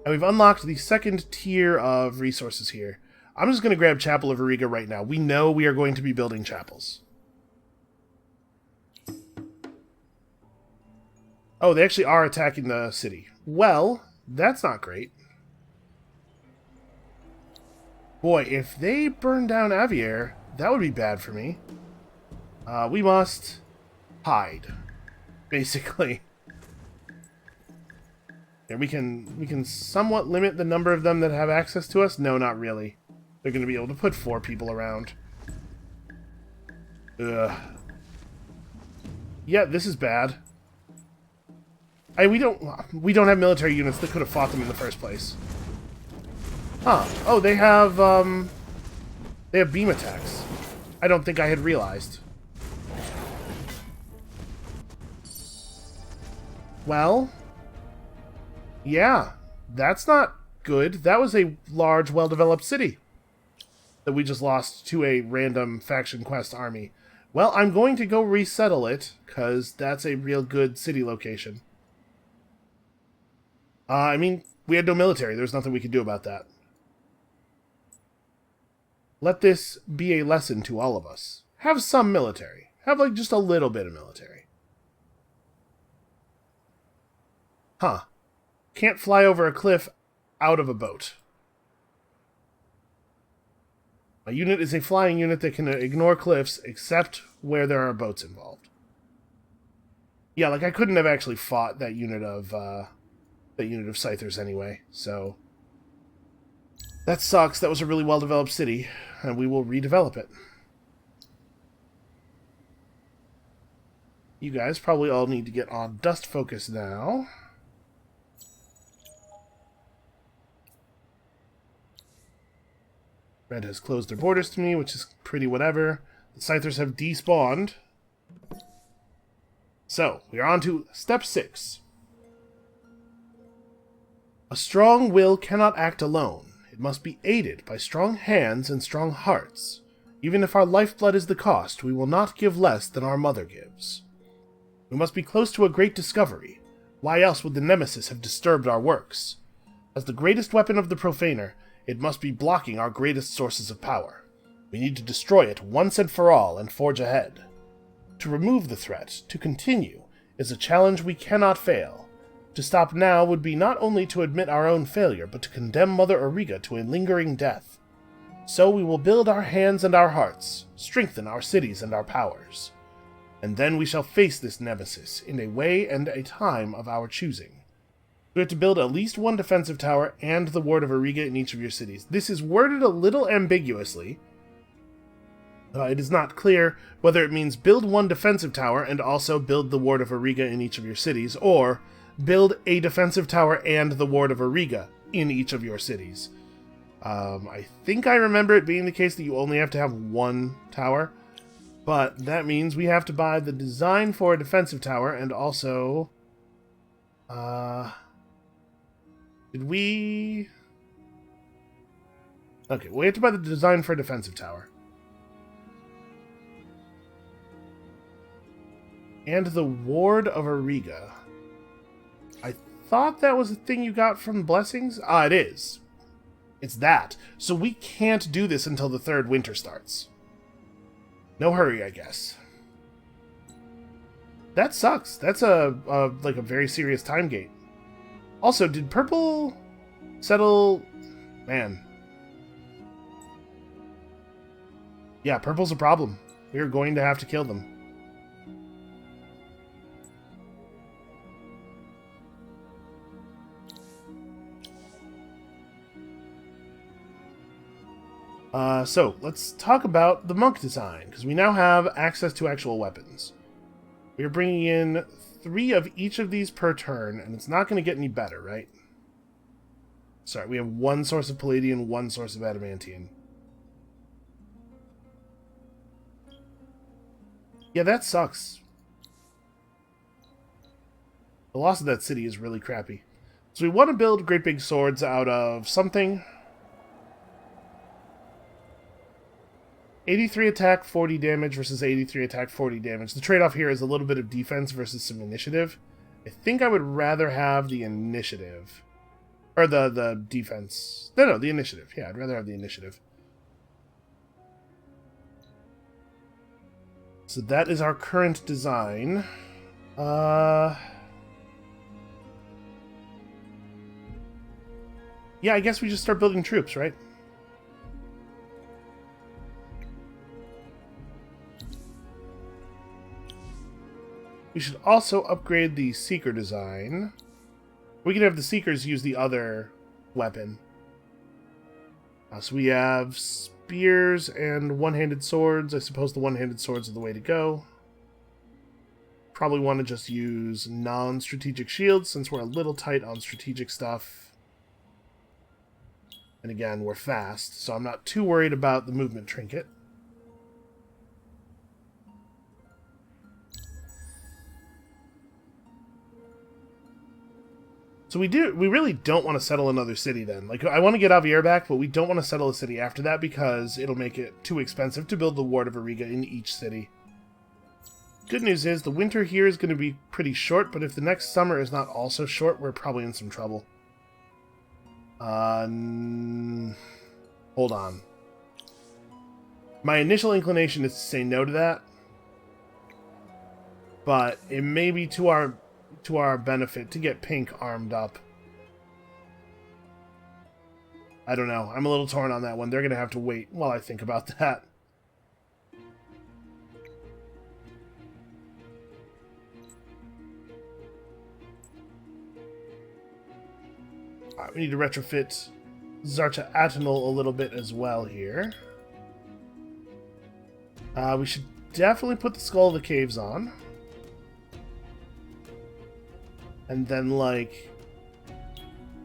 S1: And we've unlocked the second tier of resources here. I'm just going to grab Chapel of Auriga right now. We know we are going to be building chapels. Oh, they actually are attacking the city. Well, that's not great. Boy, if they burn down Avier, that would be bad for me. We must hide, basically. And we can somewhat limit the number of them that have access to us. No, not really. They're going to be able to put 4 people around. Ugh. Yeah, this is bad. We don't have military units that could have fought them in the first place. Huh. Oh, they have beam attacks. I don't think I had realized. Well, yeah, that's not good. That was a large, well-developed city that we just lost to a random faction quest army. Well, I'm going to go resettle it, because that's a real good city location. I mean, we had no military. There's nothing we could do about that. Let this be a lesson to all of us. Have some military. Have, like, just a little bit of military. Huh. Can't fly over a cliff out of a boat. A unit is a flying unit that can ignore cliffs except where there are boats involved. Yeah, like, I couldn't have actually fought that unit of Scythers anyway, so that sucks. That was a really well-developed city, and we will redevelop it. You guys probably all need to get on dust focus now. Red has closed their borders to me, which is pretty whatever. The Scythers have despawned. So, we are on to step 6. A strong will cannot act alone. It must be aided by strong hands and strong hearts. Even if our lifeblood is the cost, we will not give less than our mother gives. We must be close to a great discovery. Why else would the Nemesis have disturbed our works? As the greatest weapon of the Profaner, it must be blocking our greatest sources of power. We need to destroy it once and for all and forge ahead. To remove the threat, to continue, is a challenge we cannot fail. To stop now would be not only to admit our own failure, but to condemn Mother Auriga to a lingering death. So we will build our hands and our hearts, strengthen our cities and our powers. And then we shall face this nemesis in a way and a time of our choosing. We have to build at least 1 defensive tower and the Ward of Auriga in each of your cities. This is worded a little ambiguously. It is not clear whether it means build 1 defensive tower and also build the Ward of Auriga in each of your cities, or build a defensive tower and the Ward of Auriga in each of your cities. I think I remember it being the case that you only have to have 1 tower, but that means we have to buy the design for a defensive tower and also... did we... Okay, we have to buy the design for a defensive tower. And the Ward of Auriga. I thought that was a thing you got from Blessings? Ah, it is. It's that. So we can't do this until the 3rd winter starts. No hurry, I guess. That sucks. That's like a very serious time gate. Also, did purple settle... Man. Yeah, purple's a problem. We're going to have to kill them. So, let's talk about the monk design, because we now have access to actual weapons. We are bringing in 3 of each of these per turn, and it's not going to get any better, right? Sorry, we have 1 source of Palladian, 1 source of Adamantium. Yeah, that sucks. The loss of that city is really crappy. So we want to build great big swords out of something... 83 attack, 40 damage versus 83 attack, 40 damage. The trade-off here is a little bit of defense versus some initiative. I think I would rather have the initiative. Or the defense. No, the initiative. Yeah, I'd rather have the initiative. So that is our current design. Yeah, I guess we just start building troops, right? We should also upgrade the Seeker design. We can have the Seekers use the other weapon. So we have spears and one-handed swords. I suppose the one-handed swords are the way to go. Probably want to just use non-strategic shields since we're a little tight on strategic stuff. And again, we're fast, so I'm not too worried about the movement trinket. So we really don't want to settle another city then. Like, I want to get Avier back, but we don't want to settle a city after that because it'll make it too expensive to build the Ward of Ariga in each city. Good news is the winter here is going to be pretty short, but if the next summer is not also short, we're probably in some trouble. Hold on. My initial inclination is to say no to that, but it may be to our benefit to get Pink armed up. I don't know. I'm a little torn on that one. They're going to have to wait while I think about that. Alright, we need to retrofit Zarcha Atenal a little bit as well here. We should definitely put the Skull of the Caves on. And then, like,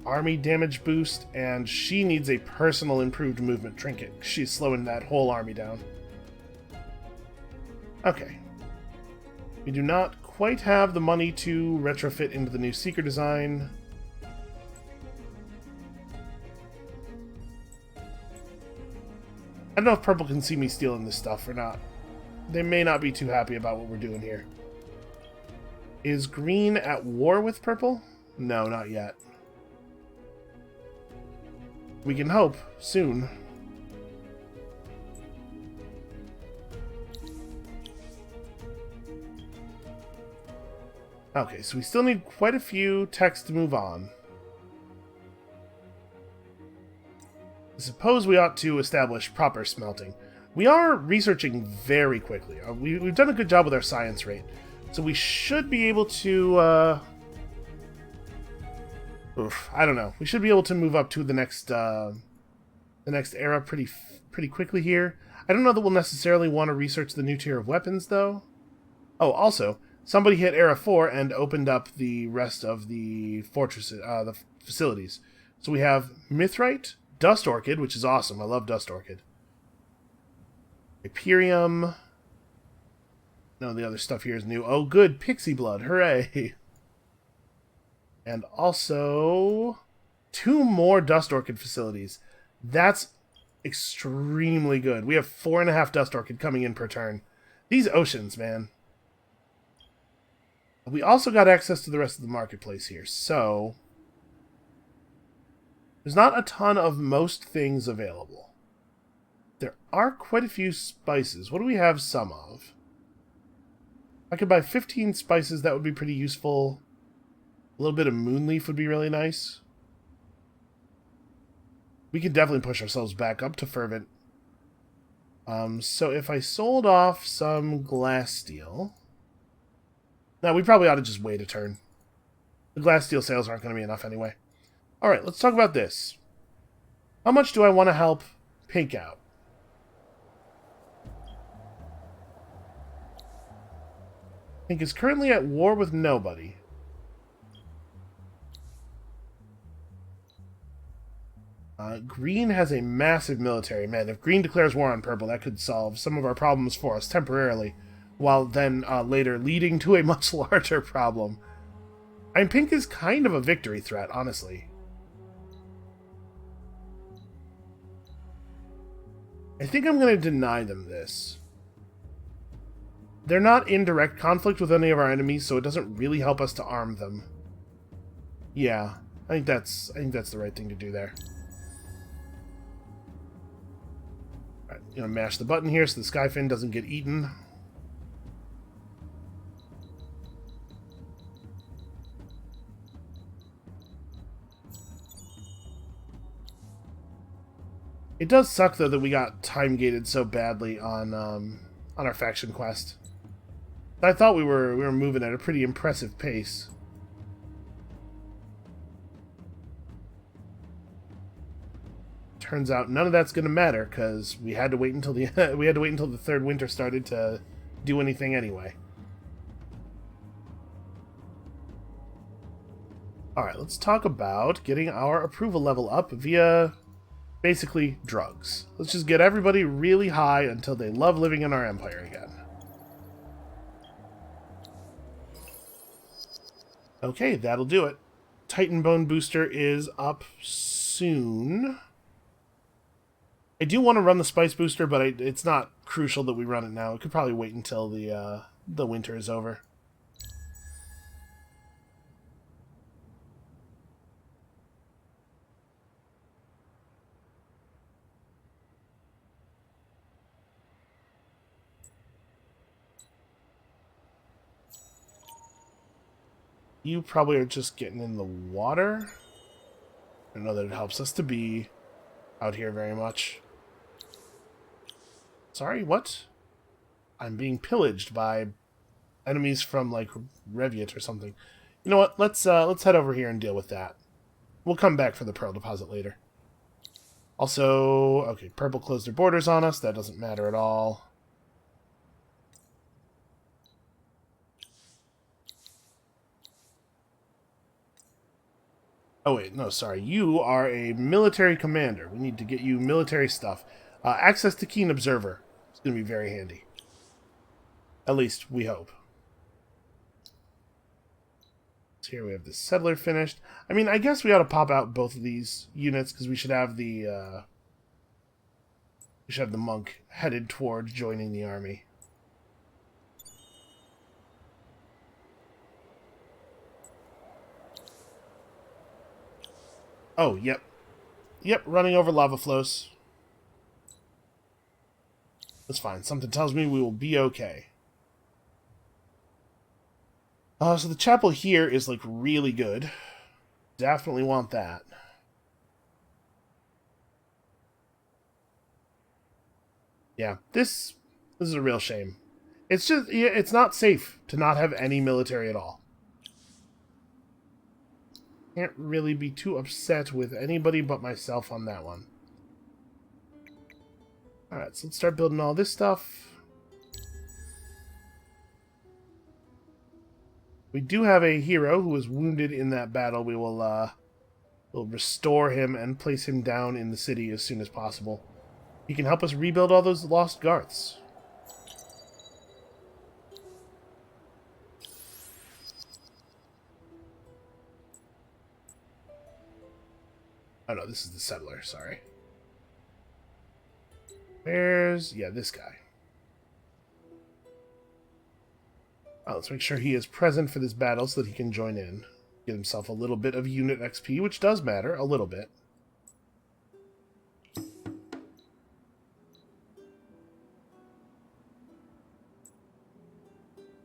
S1: army damage boost, and she needs a personal improved movement trinket. She's slowing that whole army down. Okay. We do not quite have the money to retrofit into the new Seeker design. I don't know if Purple can see me stealing this stuff or not. They may not be too happy about what we're doing here. Is Green at war with Purple? No, not yet. We can hope soon. Okay, so we still need quite a few techs to move on. I suppose we ought to establish proper smelting. We are researching very quickly. We've done a good job with our science rate. So we should be able to, I don't know. We should be able to move up to the next era pretty quickly here. I don't know that we'll necessarily want to research the new tier of weapons, though. Oh, also, somebody hit Era 4 and opened up the rest of the fortresses, the facilities. So we have Mithrite, Dust Orchid, which is awesome. I love Dust Orchid. Hyperium. No, the other stuff here is new. Oh, good. Pixie Blood. Hooray. And also 2 more Dust Orchid facilities. That's extremely good. We have 4.5 Dust Orchid coming in per turn. These oceans, man. We also got access to the rest of the marketplace here, so there's not a ton of most things available. There are quite a few spices. What do we have some of? I could buy 15 spices, that would be pretty useful. A little bit of Moonleaf would be really nice. We could definitely push ourselves back up to Fervent. So if I sold off some glass steel... Now, we probably ought to just wait a turn. The glass steel sales aren't going to be enough anyway. Alright, let's talk about this. How much do I want to help Pink out? Pink is currently at war with nobody. Green has a massive military. Man, if Green declares war on Purple, that could solve some of our problems for us temporarily, while then later leading to a much larger problem. I mean, Pink is kind of a victory threat, honestly. I think I'm going to deny them this. They're not in direct conflict with any of our enemies, so it doesn't really help us to arm them. Yeah, I think that's the right thing to do there. Alright, gonna mash the button here so the Skyfin doesn't get eaten. It does suck though that we got time gated so badly on our faction quest. I thought we were moving at a pretty impressive pace. Turns out none of that's going to matter because we had to wait until the the third winter started to do anything anyway. All right, let's talk about getting our approval level up via basically drugs. Let's just get everybody really high until they love living in our empire again. Okay, that'll do it. Titan Bone Booster is up soon. I do want to run the Spice Booster, but it's not crucial that we run it now. It could probably wait until the winter is over. You probably are just getting in the water. I don't know that it helps us to be out here very much. Sorry, what? I'm being pillaged by enemies from, like, Reviat or something. You know what? Let's head over here and deal with that. We'll come back for the Pearl Deposit later. Also, okay, Purple closed their borders on us. That doesn't matter at all. Oh, wait, no, sorry. You are a military commander. We need to get you military stuff. Access to Keen Observer. It's going to be very handy. At least, we hope. So here we have the Settler finished. I mean, I guess we ought to pop out both of these units, because we should have the monk headed toward joining the army. Oh, yep. Yep, running over lava flows. That's fine. Something tells me we will be okay. So the chapel here is, like, really good. Definitely want that. Yeah, this is a real shame. It's just, it's not safe to not have any military at all. Can't really be too upset with anybody but myself on that one. Alright, so let's start building all this stuff. We do have a hero who was wounded in that battle. We will we'll restore him and place him down in the city as soon as possible. He can help us rebuild all those lost Garths. Oh no, this is the Settler, sorry. Where's... yeah, this guy. Oh, let's make sure he is present for this battle so that he can join in. Get himself a little bit of unit XP, which does matter, a little bit. Did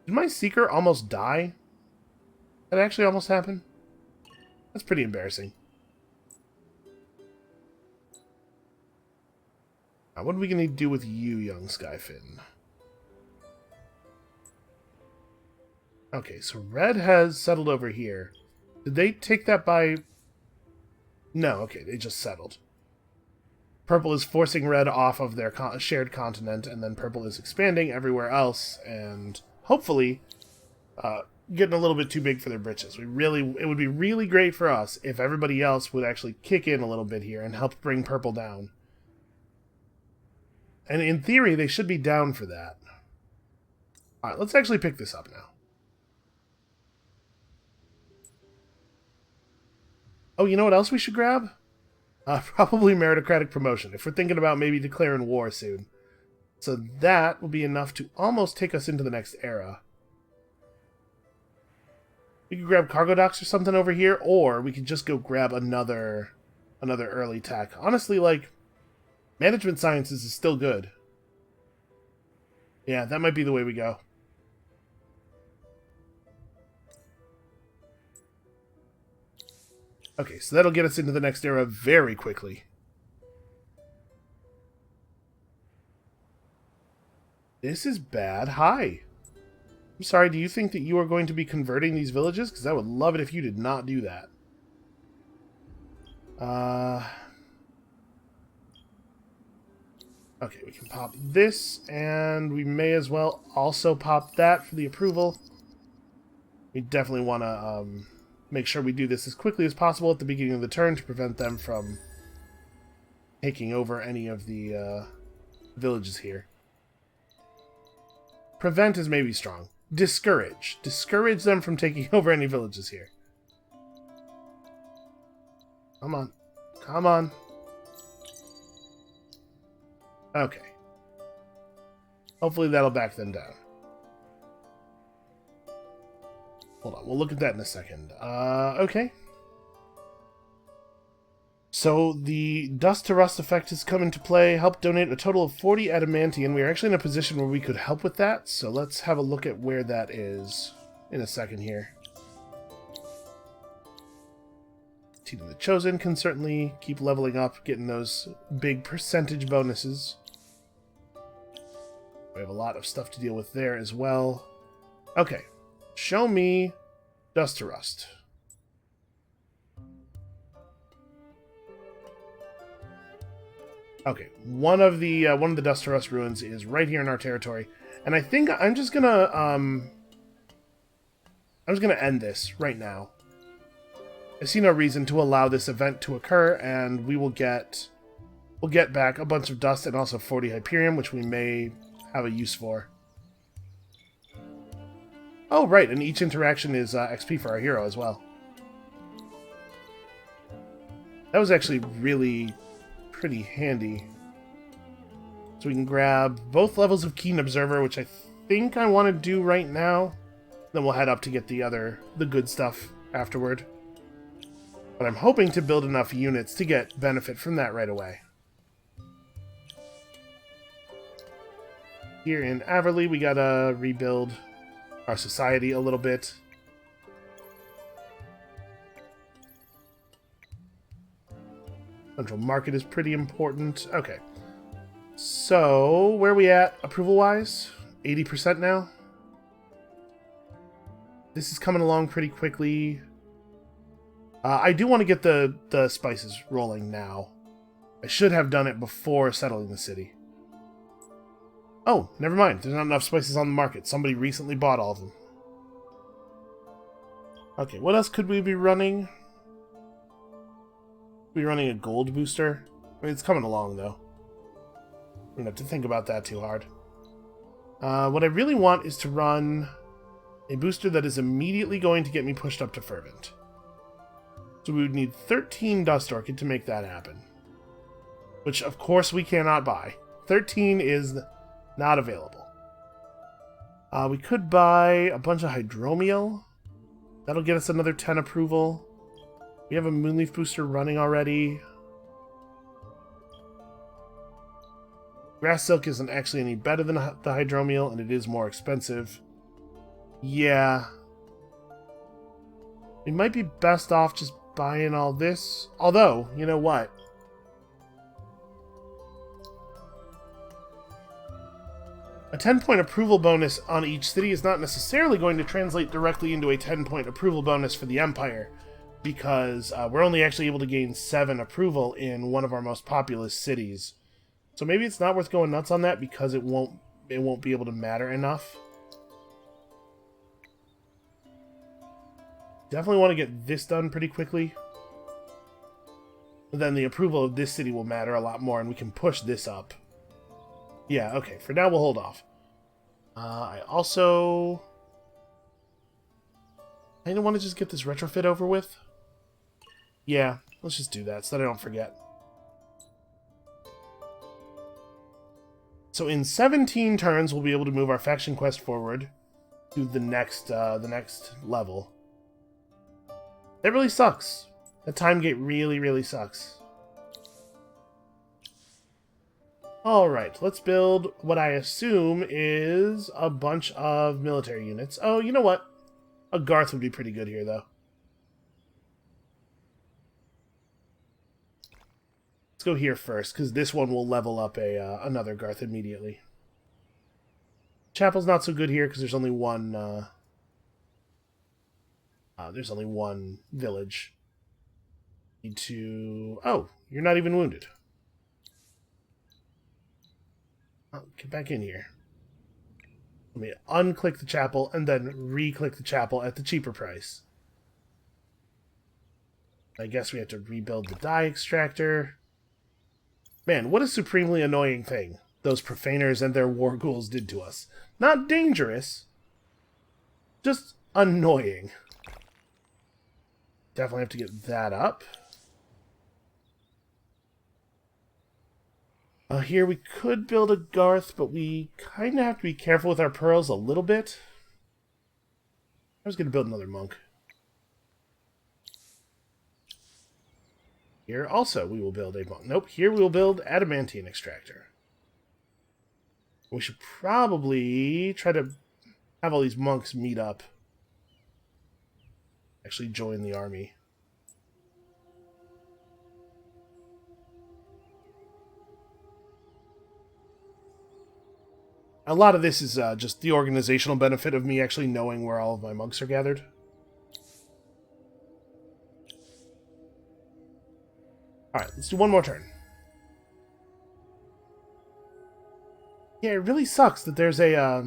S1: my Seeker almost die? That actually almost happened? That's pretty embarrassing. Now, what are we going to do with you, young Skyfin? Okay, so Red has settled over here. Did they take that by... no, okay, they just settled. Purple is forcing Red off of their shared continent, and then Purple is expanding everywhere else, and hopefully getting a little bit too big for their britches. It would be really great for us if everybody else would actually kick in a little bit here and help bring Purple down. And in theory, they should be down for that. Alright, let's actually pick this up now. Oh, you know what else we should grab? Probably meritocratic promotion, if we're thinking about maybe declaring war soon. So that will be enough to almost take us into the next era. We could grab cargo docks or something over here, or we could just go grab another early tech. Honestly, like, management sciences is still good. Yeah, that might be the way we go. Okay, so that'll get us into the next era very quickly. This is bad. Hi. I'm sorry, do you think that you are going to be converting these villages? Because I would love it if you did not do that. Okay, we can pop this, and we may as well also pop that for the approval. We definitely want to make sure we do this as quickly as possible at the beginning of the turn to prevent them from taking over any of the villages here. Prevent is maybe strong. Discourage. Discourage them from taking over any villages here. Come on. Come on. Okay. Hopefully that'll back them down. Hold on, we'll look at that in a second. Okay. So the Dust to Rust effect has come into play. Help donate a total of 40 adamantium. We are actually in a position where we could help with that, so let's have a look at where that is in a second here. Team of the Chosen can certainly keep leveling up, getting those big percentage bonuses. We have a lot of stuff to deal with there as well. Okay, show me Dust to Rust. Okay, one of the Dust to Rust ruins is right here in our territory, and I think I'm just gonna end this right now. I see no reason to allow this event to occur, and we'll get back a bunch of dust and also 40 Hyperium, which we may have a use for. Oh, right, and each interaction is XP for our hero as well. That was actually really pretty handy. So we can grab both levels of Keen Observer, which I think I want to do right now. Then we'll head up to get the good stuff afterward. But I'm hoping to build enough units to get benefit from that right away. Here in Averly, we gotta rebuild our society a little bit. Central market is pretty important. Okay. So, where are we at approval-wise? 80% now? This is coming along pretty quickly. I do want to get the spices rolling now. I should have done it before settling the city. Oh, never mind. There's not enough spices on the market. Somebody recently bought all of them. Okay, what else could we be running? Be running a gold booster? I mean, it's coming along, though. We don't have to think about that too hard. What I really want is to run a booster that is immediately going to get me pushed up to Fervent. So we would need 13 Dust Orchid to make that happen. Which, of course, we cannot buy. 13 is not available. We could buy a bunch of Hydromiel. That'll get us another 10 approval. We have a Moonleaf booster running already. Grass Silk isn't actually any better than the Hydromiel, and it is more expensive. Yeah. We might be best off just buying all this. Although, you know what? A 10-point approval bonus on each city is not necessarily going to translate directly into a 10-point approval bonus for the Empire, because we're only actually able to gain 7 approval in one of our most populous cities. So maybe it's not worth going nuts on that because it won't be able to matter enough. Definitely want to get this done pretty quickly. And then the approval of this city will matter a lot more, and we can push this up. Yeah, okay. For now, we'll hold off. I also kind of want to just get this retrofit over with. Yeah, let's just do that so that I don't forget. So in 17 turns, we'll be able to move our faction quest forward to the next level. That really sucks. The time gate really, really sucks. Alright, let's build what I assume is a bunch of military units. Oh, you know what? A Garth would be pretty good here, though. Let's go here first, because this one will level up another Garth immediately. Chapel's not so good here, because there's only one... there's only one village. Need to... Oh, you're not even wounded. Oh, get back in here. Let me unclick the chapel and then re-click the chapel at the cheaper price. I guess we have to rebuild the dye extractor. Man, what a supremely annoying thing those profaners and their war ghouls did to us. Not dangerous, just annoying. Definitely have to get that up. Here we could build a Garth, but we kind of have to be careful with our pearls a little bit. I was going to build another monk. Here also we will build a monk. Nope, here we will build adamantine extractor. We should probably try to have all these monks meet up. Actually join the army. A lot of this is just the organizational benefit of me actually knowing where all of my monks are gathered. Alright, let's do one more turn. Yeah, it really sucks that there's a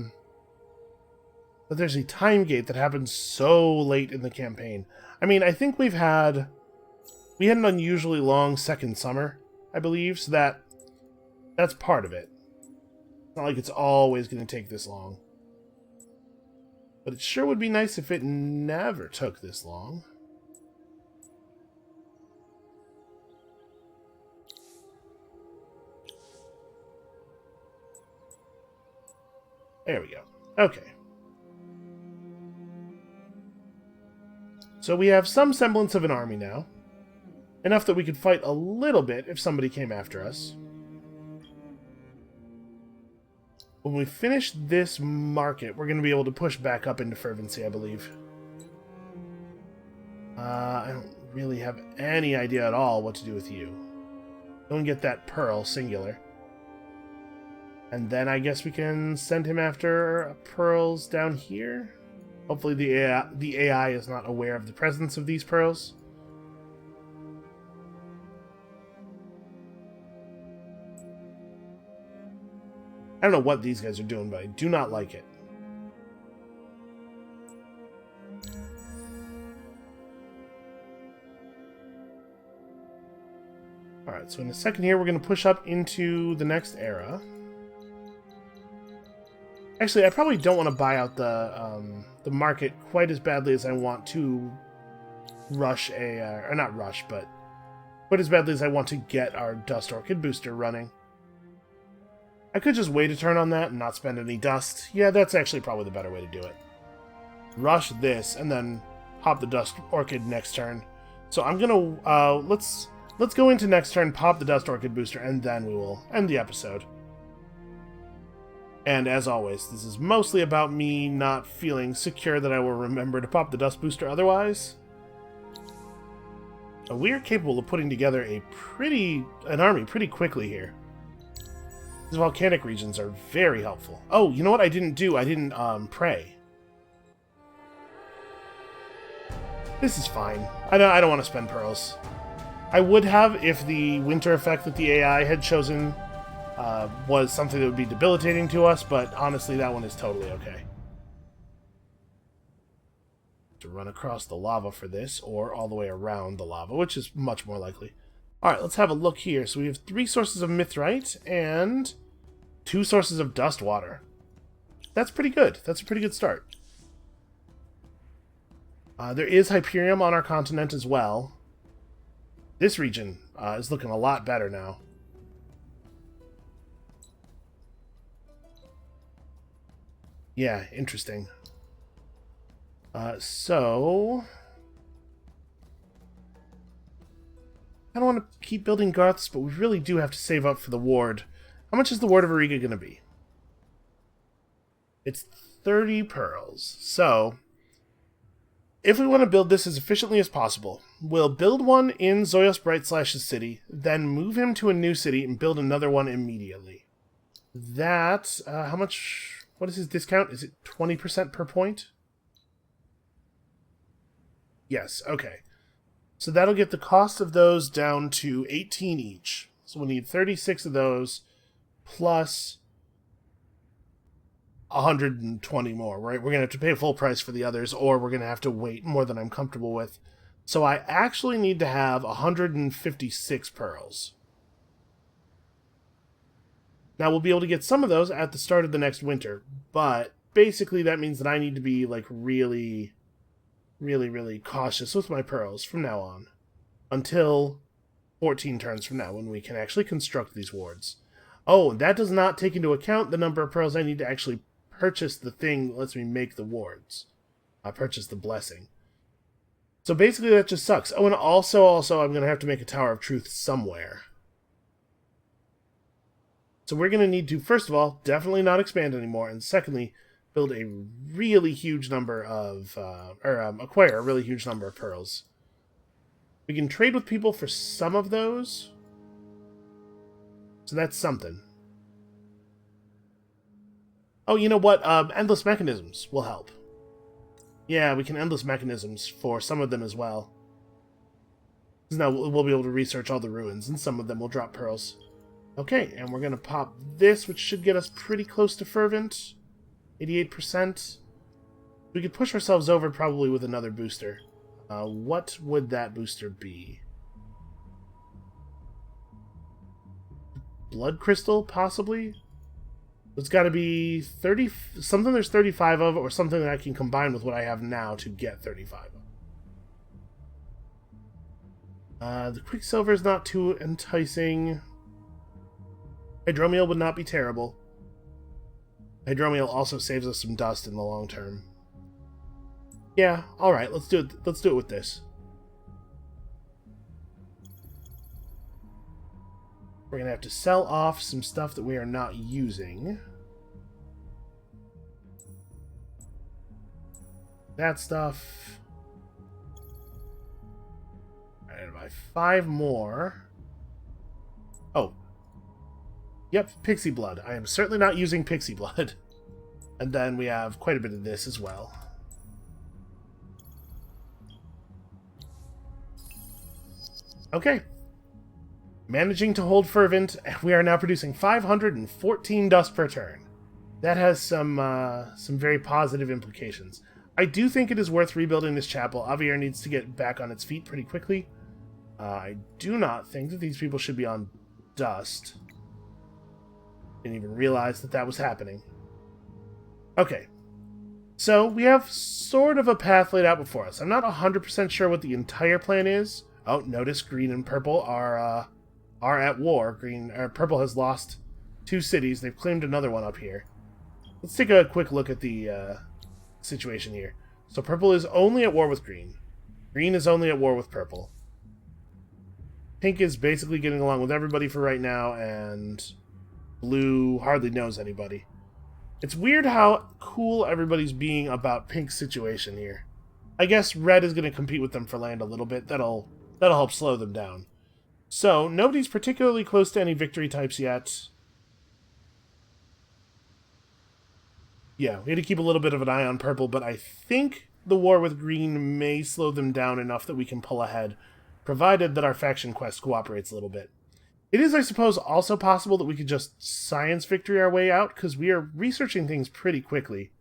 S1: time gate that happens so late in the campaign. I mean, I think we had an unusually long second summer, I believe, so that's part of it. It's not like it's always going to take this long. But it sure would be nice if it never took this long. There we go. Okay. So we have some semblance of an army now. Enough that we could fight a little bit if somebody came after us. When we finish this market, we're going to be able to push back up into fervency, I believe. I don't really have any idea at all what to do with you. Don't get that pearl, singular. And then I guess we can send him after pearls down here. Hopefully the AI is not aware of the presence of these pearls. I don't know what these guys are doing, but I do not like it. Alright, so in a second here, we're going to push up into the next era. Actually, I probably don't want to buy out the market quite as badly as I want to rush or not rush, but quite as badly as I want to get our Dust Orchid booster running. I could just wait a turn on that and not spend any dust. Yeah, that's actually probably the better way to do it. Rush this, and then pop the Dust Orchid next turn. So I'm gonna, let's go into next turn, pop the Dust Orchid booster, and then we will end the episode. And as always, this is mostly about me not feeling secure that I will remember to pop the Dust Booster otherwise. We are capable of putting together an army pretty quickly here. These volcanic regions are very helpful. Oh, you know what I didn't do? I didn't pray. This is fine. I don't want to spend pearls. I would have if the winter effect that the AI had chosen was something that would be debilitating to us, but honestly, that one is totally okay. To run across the lava for this, or all the way around the lava, which is much more likely. Alright, let's have a look here. So we have 3 sources of mithrite and 2 sources of dust water. That's pretty good. That's a pretty good start. There is Hyperium on our continent as well. This region is looking a lot better now. Yeah, interesting. So... I don't want to keep building Garths, but we really do have to save up for the ward. How much is the Ward of Ariga going to be? It's 30 pearls. So, if we want to build this as efficiently as possible, we'll build one in Zoyos Brightslash's city, then move him to a new city and build another one immediately. That, how much, what is his discount? Is it 20% per point? Yes, okay. So that'll get the cost of those down to 18 each. So we need 36 of those, plus 120 more, right? We're going to have to pay full price for the others, or we're going to have to wait more than I'm comfortable with. So I actually need to have 156 pearls. Now, we'll be able to get some of those at the start of the next winter, but basically that means that I need to be, like, really cautious with my pearls from now on, until 14 turns from now, when we can actually construct these wards. Oh, that does not take into account the number of pearls I need to actually purchase the thing that lets me make the wards. Purchase the blessing. So basically that just sucks. Oh, and also I'm going to have to make a Tower of Truth somewhere. So we're going to need to, first of all, definitely not expand anymore, and secondly, build a really huge number of, acquire a really huge number of pearls. We can trade with people for some of those, so that's something. Oh, you know what? Endless mechanisms will help. Yeah, we can endless mechanisms for some of them as well. Now we'll be able to research all the ruins, and some of them will drop pearls. Okay, and we're going to pop this, which should get us pretty close to Fervent. 88%. We could push ourselves over probably with another booster. What would that booster be? Blood Crystal, possibly? It's got to be 30, something there's 35 of, or something that I can combine with what I have now to get 35 of. The Quicksilver is not too enticing. Hydromiel would not be terrible. Hydromiel also saves us some dust in the long term. Yeah, alright, let's do it. Let's do it with this. We're going to have to sell off some stuff that we are not using. That stuff. Alright, I'll buy 5 more. Oh. Yep, Pixie Blood. I am certainly not using Pixie Blood. And then we have quite a bit of this as well. Okay. Managing to hold Fervent, we are now producing 514 dust per turn. That has some very positive implications. I do think it is worth rebuilding this chapel. Avier needs to get back on its feet pretty quickly. I do not think that these people should be on dust. Didn't even realize that that was happening. Okay. So, we have sort of a path laid out before us. I'm not 100% sure what the entire plan is. Oh, notice green and purple are at war. Purple has lost 2 cities. They've claimed another one up here. Let's take a quick look at the situation here. So purple is only at war with green. Green is only at war with purple. Pink is basically getting along with everybody for right now, and blue hardly knows anybody. It's weird how cool everybody's being about Pink's situation here. I guess red is going to compete with them for land a little bit. That'll help slow them down. So, nobody's particularly close to any victory types yet. Yeah, we had to keep a little bit of an eye on purple, but I think the war with green may slow them down enough that we can pull ahead, provided that our faction quest cooperates a little bit. It is, I suppose, also possible that we could just science victory our way out, because we are researching things pretty quickly.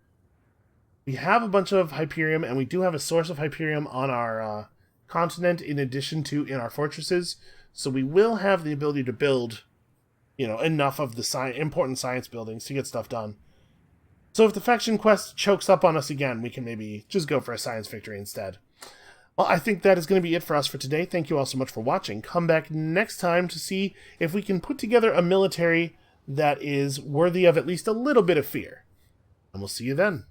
S1: We have a bunch of Hyperium, and we do have a source of Hyperium on our continent in addition to in our fortresses, so we will have the ability to build, enough of the important science buildings to get stuff done. So if the faction quest chokes up on us again, we can maybe just go for a science victory instead. Well, I think that is going to be it for us for today. Thank you all so much for watching. Come back next time to see if we can put together a military that is worthy of at least a little bit of fear. and we'll see you then.